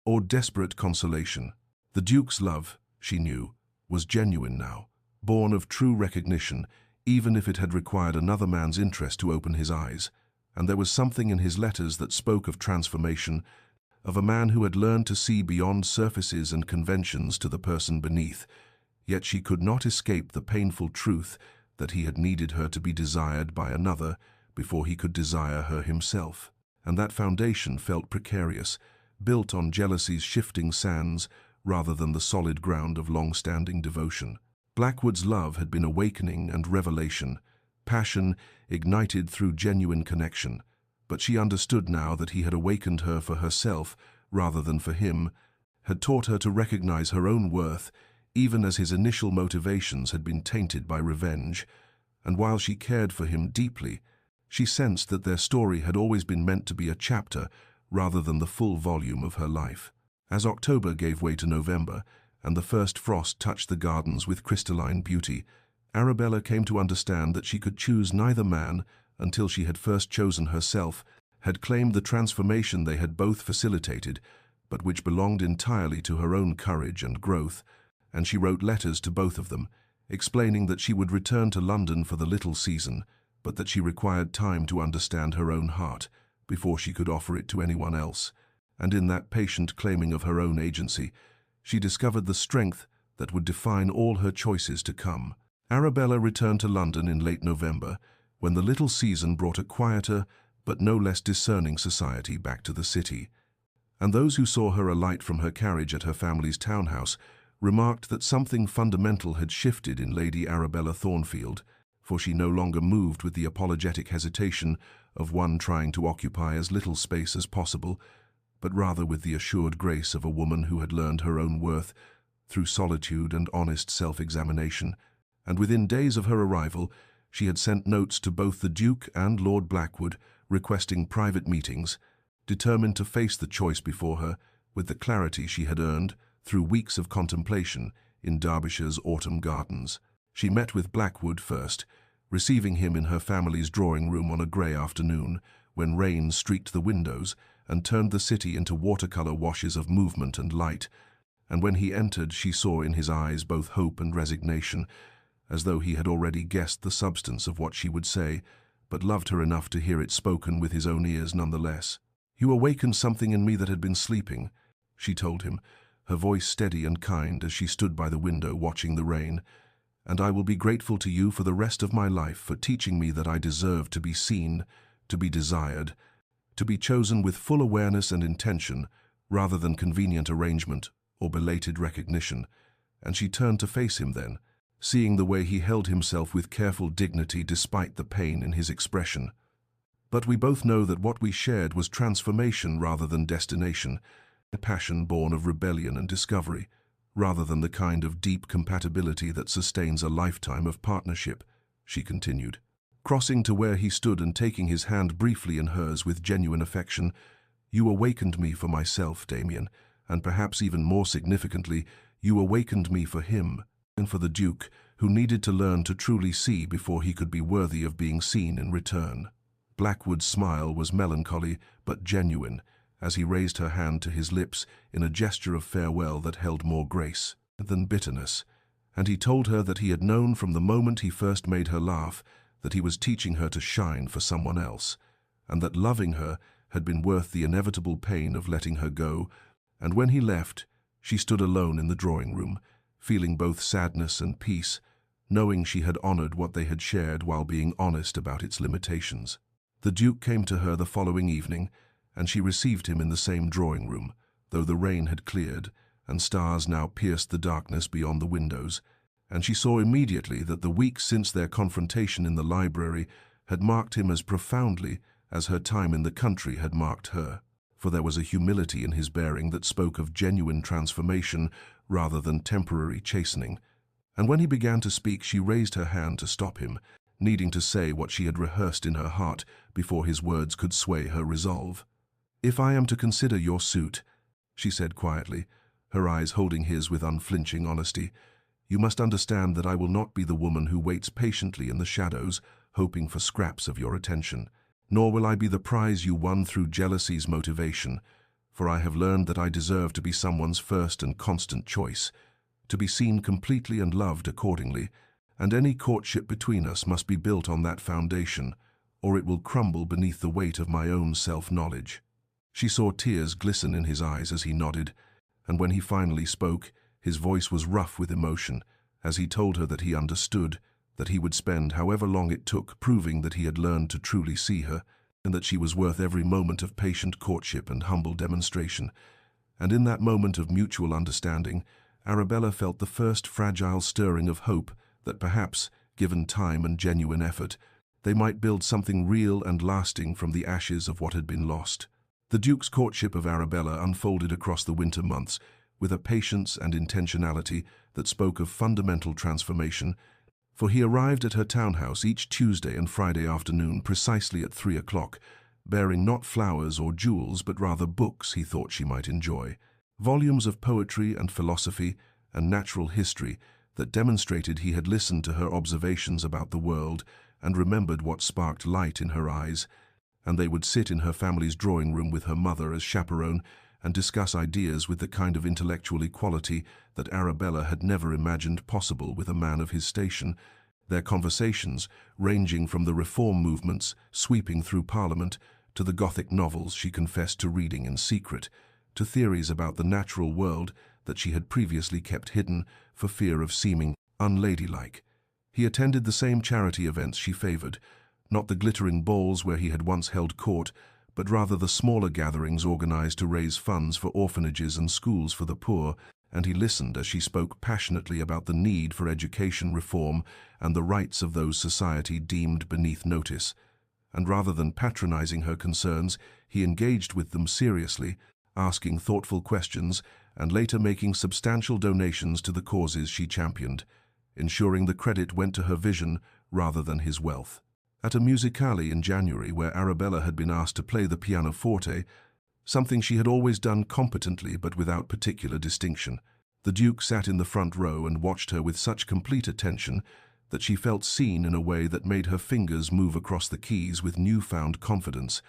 Or desperate consolation. The Duke's love, she knew, was genuine now, born of true recognition, even if it had required another man's interest to open his eyes. And there was something in his letters that spoke of transformation, of a man who had learned to see beyond surfaces and conventions to the person beneath. Yet she could not escape the painful truth that he had needed her to be desired by another before he could desire her himself. And that foundation felt precarious, built on jealousy's shifting sands rather than the solid ground of long-standing devotion. Blackwood's love had been awakening and revelation, passion ignited through genuine connection, but she understood now that he had awakened her for herself rather than for him, had taught her to recognize her own worth, even as his initial motivations had been tainted by revenge. And while she cared for him deeply, she sensed that their story had always been meant to be a chapter rather than the full volume of her life. As October gave way to November, and the first frost touched the gardens with crystalline beauty, Arabella came to understand that she could choose neither man until she had first chosen herself, had claimed the transformation they had both facilitated, but which belonged entirely to her own courage and growth, and she wrote letters to both of them, explaining that she would return to London for the little season, but that she required time to understand her own heart before she could offer it to anyone else. And in that patient claiming of her own agency, she discovered the strength that would define all her choices to come. Arabella returned to London in late November, when the little season brought a quieter but no less discerning society back to the city. And those who saw her alight from her carriage at her family's townhouse remarked that something fundamental had shifted in Lady Arabella Thornfield, for she no longer moved with the apologetic hesitation of one trying to occupy as little space as possible, but rather with the assured grace of a woman who had learned her own worth through solitude and honest self-examination. And within days of her arrival, she had sent notes to both the Duke and Lord Blackwood requesting private meetings, determined to face the choice before her with the clarity she had earned through weeks of contemplation in Derbyshire's autumn gardens. She met with Blackwood first, receiving him in her family's drawing room on a grey afternoon when rain streaked the windows and turned the city into watercolour washes of movement and light. And when he entered, she saw in his eyes both hope and resignation, as though he had already guessed the substance of what she would say, but loved her enough to hear it spoken with his own ears nonetheless. "You awakened something in me that had been sleeping," she told him, her voice steady and kind as she stood by the window watching the rain, "and I will be grateful to you for the rest of my life for teaching me that I deserve to be seen, to be desired, to be chosen with full awareness and intention, rather than convenient arrangement or belated recognition." And she turned to face him then, seeing the way he held himself with careful dignity despite the pain in his expression. "But we both know that what we shared was transformation rather than destination, a passion born of rebellion and discovery, rather than the kind of deep compatibility that sustains a lifetime of partnership," she continued. Crossing to where he stood and taking his hand briefly in hers with genuine affection, "You awakened me for myself, Damien, and perhaps even more significantly, you awakened me for him, and for the Duke, who needed to learn to truly see before he could be worthy of being seen in return." Blackwood's smile was melancholy but genuine, as he raised her hand to his lips in a gesture of farewell that held more grace than bitterness, and he told her that he had known from the moment he first made her laugh that he was teaching her to shine for someone else, and that loving her had been worth the inevitable pain of letting her go. And when he left, she stood alone in the drawing room, feeling both sadness and peace, knowing she had honored what they had shared while being honest about its limitations. The Duke came to her the following evening, and she received him in the same drawing room, though the rain had cleared, and stars now pierced the darkness beyond the windows, and she saw immediately that the weeks since their confrontation in the library had marked him as profoundly as her time in the country had marked her, for there was a humility in his bearing that spoke of genuine transformation rather than temporary chastening. And when he began to speak, she raised her hand to stop him, needing to say what she had rehearsed in her heart before his words could sway her resolve. "If I am to consider your suit," she said quietly, her eyes holding his with unflinching honesty, "you must understand that I will not be the woman who waits patiently in the shadows, hoping for scraps of your attention. Nor will I be the prize you won through jealousy's motivation, for I have learned that I deserve to be someone's first and constant choice, to be seen completely and loved accordingly, and any courtship between us must be built on that foundation, or it will crumble beneath the weight of my own self-knowledge." She saw tears glisten in his eyes as he nodded, and when he finally spoke, his voice was rough with emotion, as he told her that he understood, that he would spend however long it took proving that he had learned to truly see her, and that she was worth every moment of patient courtship and humble demonstration. And in that moment of mutual understanding, Arabella felt the first fragile stirring of hope that perhaps, given time and genuine effort, they might build something real and lasting from the ashes of what had been lost. The Duke's courtship of Arabella unfolded across the winter months with a patience and intentionality that spoke of fundamental transformation, for he arrived at her townhouse each Tuesday and Friday afternoon precisely at 3 o'clock, bearing not flowers or jewels but rather books he thought she might enjoy, volumes of poetry and philosophy and natural history that demonstrated he had listened to her observations about the world and remembered what sparked light in her eyes, and they would sit in her family's drawing room with her mother as chaperone and discuss ideas with the kind of intellectual equality that Arabella had never imagined possible with a man of his station, their conversations ranging from the reform movements sweeping through Parliament to the Gothic novels she confessed to reading in secret, to theories about the natural world that she had previously kept hidden for fear of seeming unladylike. He attended the same charity events she favored, not the glittering balls where he had once held court, but rather the smaller gatherings organized to raise funds for orphanages and schools for the poor, and he listened as she spoke passionately about the need for education reform and the rights of those society deemed beneath notice. And rather than patronizing her concerns, he engaged with them seriously, asking thoughtful questions and later making substantial donations to the causes she championed, ensuring the credit went to her vision rather than his wealth. At a musicale in January where Arabella had been asked to play the pianoforte, something she had always done competently but without particular distinction, the Duke sat in the front row and watched her with such complete attention that she felt seen in a way that made her fingers move across the keys with newfound confidence,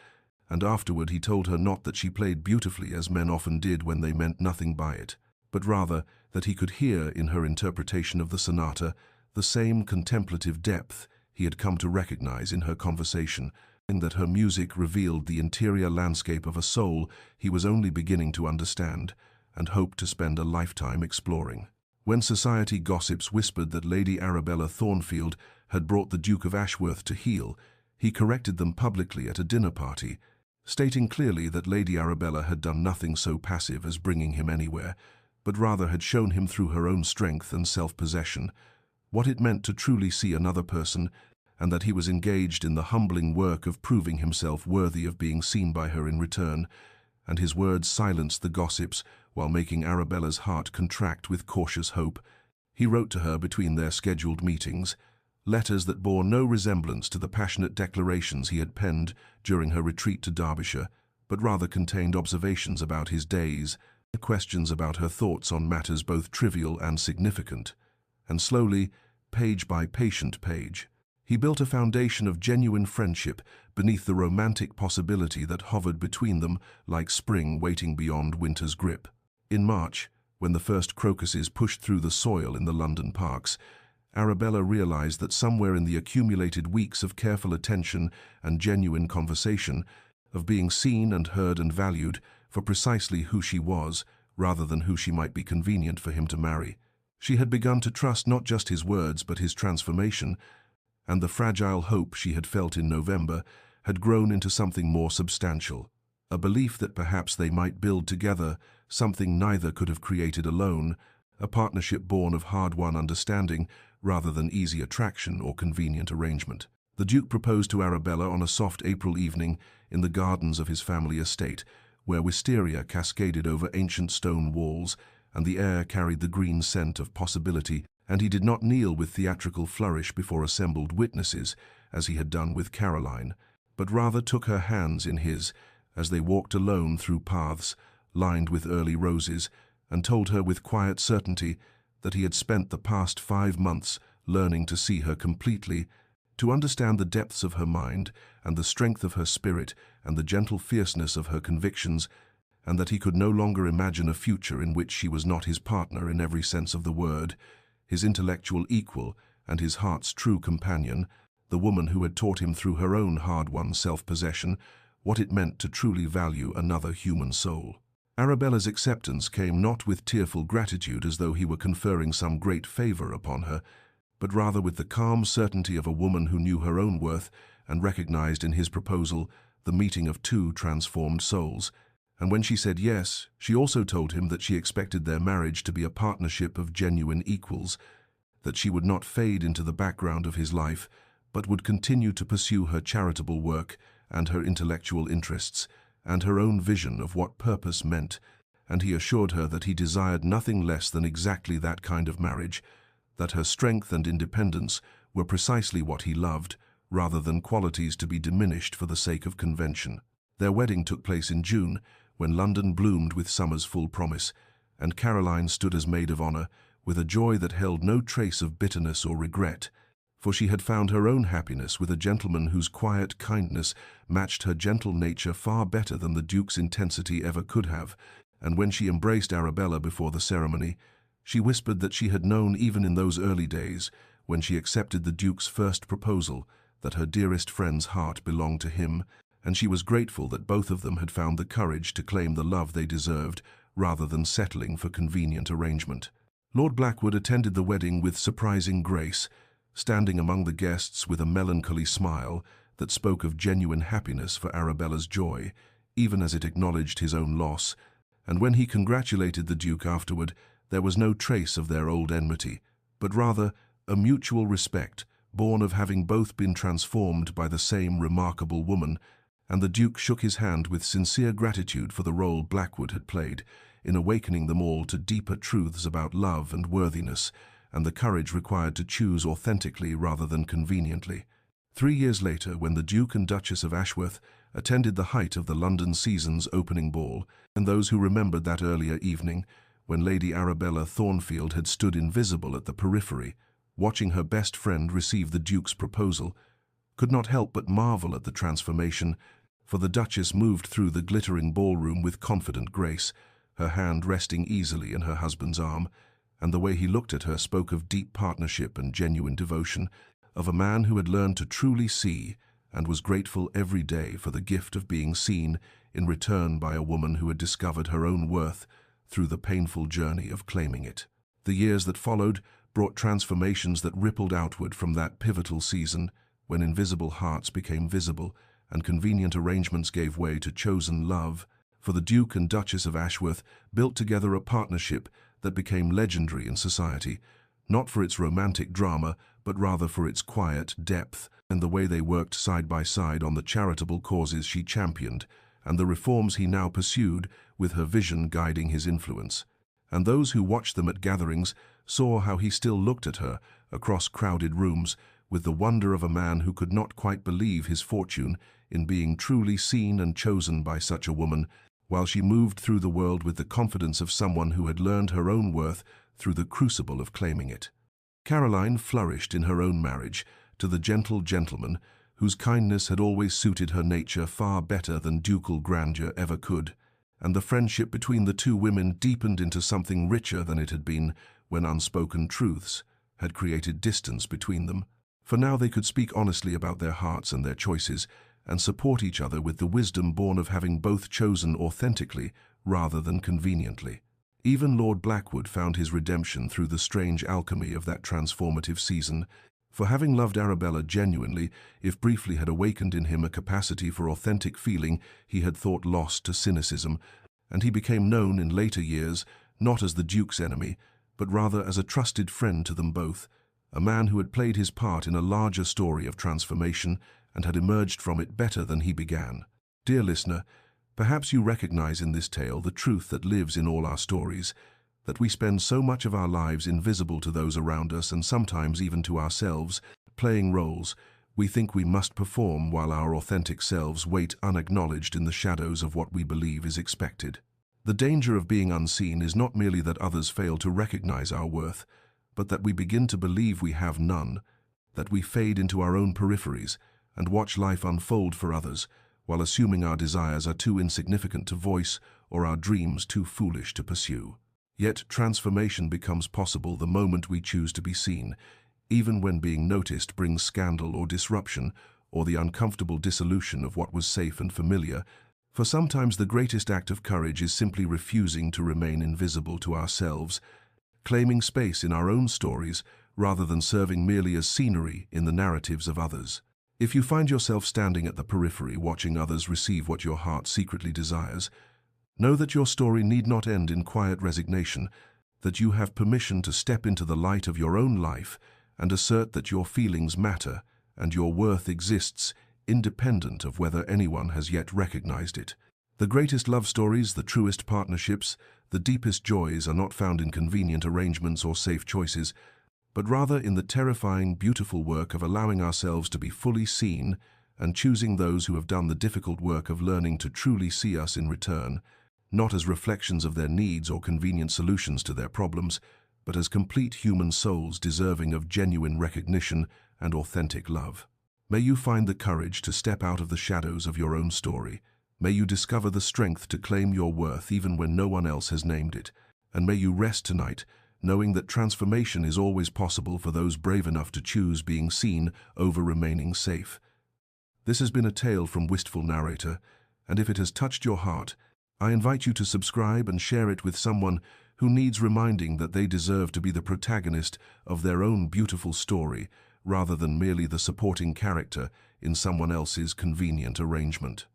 and afterward he told her not that she played beautifully as men often did when they meant nothing by it, but rather that he could hear in her interpretation of the sonata the same contemplative depth he had come to recognize in her conversation, and that her music revealed the interior landscape of a soul he was only beginning to understand and hoped to spend a lifetime exploring. When society gossips whispered that Lady Arabella Thornfield had brought the Duke of Ashworth to heel, he corrected them publicly at a dinner party, stating clearly that Lady Arabella had done nothing so passive as bringing him anywhere, but rather had shown him through her own strength and self-possession what it meant to truly see another person, and that he was engaged in the humbling work of proving himself worthy of being seen by her in return, and his words silenced the gossips while making Arabella's heart contract with cautious hope. He wrote to her between their scheduled meetings, letters that bore no resemblance to the passionate declarations he had penned during her retreat to Derbyshire, but rather contained observations about his days, questions about her thoughts on matters both trivial and significant. And slowly, page by patient page, he built a foundation of genuine friendship beneath the romantic possibility that hovered between them like spring waiting beyond winter's grip. In March, when the first crocuses pushed through the soil in the London parks, Arabella realized that somewhere in the accumulated weeks of careful attention and genuine conversation, of being seen and heard and valued for precisely who she was rather than who she might be convenient for him to marry, She had begun to trust not just his words but his transformation, and the fragile hope she had felt in November had grown into something more substantial, a belief that perhaps they might build together something neither could have created alone, a partnership born of hard-won understanding rather than easy attraction or convenient arrangement. The Duke proposed to Arabella on a soft April evening in the gardens of his family estate, where wisteria cascaded over ancient stone walls and the air carried the green scent of possibility, and he did not kneel with theatrical flourish before assembled witnesses, as he had done with Caroline, but rather took her hands in his as they walked alone through paths lined with early roses, and told her with quiet certainty that he had spent the past 5 months learning to see her completely, to understand the depths of her mind and the strength of her spirit and the gentle fierceness of her convictions, and that he could no longer imagine a future in which she was not his partner in every sense of the word, his intellectual equal and his heart's true companion, the woman who had taught him through her own hard-won self-possession what it meant to truly value another human soul. Arabella's acceptance came not with tearful gratitude as though he were conferring some great favor upon her, but rather with the calm certainty of a woman who knew her own worth and recognized in his proposal the meeting of two transformed souls. And when she said yes, she also told him that she expected their marriage to be a partnership of genuine equals, that she would not fade into the background of his life, but would continue to pursue her charitable work and her intellectual interests, and her own vision of what purpose meant, and he assured her that he desired nothing less than exactly that kind of marriage, that her strength and independence were precisely what he loved, rather than qualities to be diminished for the sake of convention. Their wedding took place in June, when London bloomed with summer's full promise, and Caroline stood as maid of honor, with a joy that held no trace of bitterness or regret, for she had found her own happiness with a gentleman whose quiet kindness matched her gentle nature far better than the Duke's intensity ever could have, and when she embraced Arabella before the ceremony, she whispered that she had known even in those early days, when she accepted the Duke's first proposal, that her dearest friend's heart belonged to him, and she was grateful that both of them had found the courage to claim the love they deserved, rather than settling for convenient arrangement. Lord Blackwood attended the wedding with surprising grace, standing among the guests with a melancholy smile that spoke of genuine happiness for Arabella's joy, even as it acknowledged his own loss, and when he congratulated the Duke afterward, there was no trace of their old enmity, but rather a mutual respect, born of having both been transformed by the same remarkable woman, and the Duke shook his hand with sincere gratitude for the role Blackwood had played in awakening them all to deeper truths about love and worthiness, and the courage required to choose authentically rather than conveniently. 3 years later, when the Duke and Duchess of Ashworth attended the height of the London season's opening ball, and those who remembered that earlier evening, when Lady Arabella Thornfield had stood invisible at the periphery, watching her best friend receive the Duke's proposal, could not help but marvel at the transformation, for the Duchess moved through the glittering ballroom with confident grace, her hand resting easily in her husband's arm, and the way he looked at her spoke of deep partnership and genuine devotion, of a man who had learned to truly see and was grateful every day for the gift of being seen in return by a woman who had discovered her own worth through the painful journey of claiming it. The years that followed brought transformations that rippled outward from that pivotal season, when invisible hearts became visible and convenient arrangements gave way to chosen love, for the Duke and Duchess of Ashworth built together a partnership that became legendary in society, not for its romantic drama, but rather for its quiet depth and the way they worked side by side on the charitable causes she championed, and the reforms he now pursued, with her vision guiding his influence. And those who watched them at gatherings saw how he still looked at her across crowded rooms, with the wonder of a man who could not quite believe his fortune in being truly seen and chosen by such a woman, while she moved through the world with the confidence of someone who had learned her own worth through the crucible of claiming it. Caroline flourished in her own marriage to the gentle gentleman whose kindness had always suited her nature far better than ducal grandeur ever could, and the friendship between the two women deepened into something richer than it had been when unspoken truths had created distance between them. For now they could speak honestly about their hearts and their choices, and support each other with the wisdom born of having both chosen authentically rather than conveniently. Even Lord Blackwood found his redemption through the strange alchemy of that transformative season, for having loved Arabella genuinely, if briefly had awakened in him a capacity for authentic feeling he had thought lost to cynicism, and he became known in later years not as the Duke's enemy, but rather as a trusted friend to them both, a man who had played his part in a larger story of transformation and had emerged from it better than he began. Dear listener, perhaps you recognize in this tale the truth that lives in all our stories, that we spend so much of our lives invisible to those around us and sometimes even to ourselves, playing roles we think we must perform while our authentic selves wait unacknowledged in the shadows of what we believe is expected. The danger of being unseen is not merely that others fail to recognize our worth, but that we begin to believe we have none, that we fade into our own peripheries and watch life unfold for others, while assuming our desires are too insignificant to voice or our dreams too foolish to pursue. Yet transformation becomes possible the moment we choose to be seen, even when being noticed brings scandal or disruption, or the uncomfortable dissolution of what was safe and familiar. For sometimes the greatest act of courage is simply refusing to remain invisible to ourselves, claiming space in our own stories rather than serving merely as scenery in the narratives of others. If you find yourself standing at the periphery watching others receive what your heart secretly desires, know that your story need not end in quiet resignation, that you have permission to step into the light of your own life and assert that your feelings matter and your worth exists independent of whether anyone has yet recognized it. The greatest love stories, the truest partnerships, the deepest joys are not found in convenient arrangements or safe choices, but rather in the terrifying, beautiful work of allowing ourselves to be fully seen and choosing those who have done the difficult work of learning to truly see us in return, not as reflections of their needs or convenient solutions to their problems, but as complete human souls deserving of genuine recognition and authentic love. May you find the courage to step out of the shadows of your own story. May you discover the strength to claim your worth even when no one else has named it. And may you rest tonight, knowing that transformation is always possible for those brave enough to choose being seen over remaining safe. This has been a tale from Wistful Narrator, and if it has touched your heart, I invite you to subscribe and share it with someone who needs reminding that they deserve to be the protagonist of their own beautiful story, rather than merely the supporting character in someone else's convenient arrangement.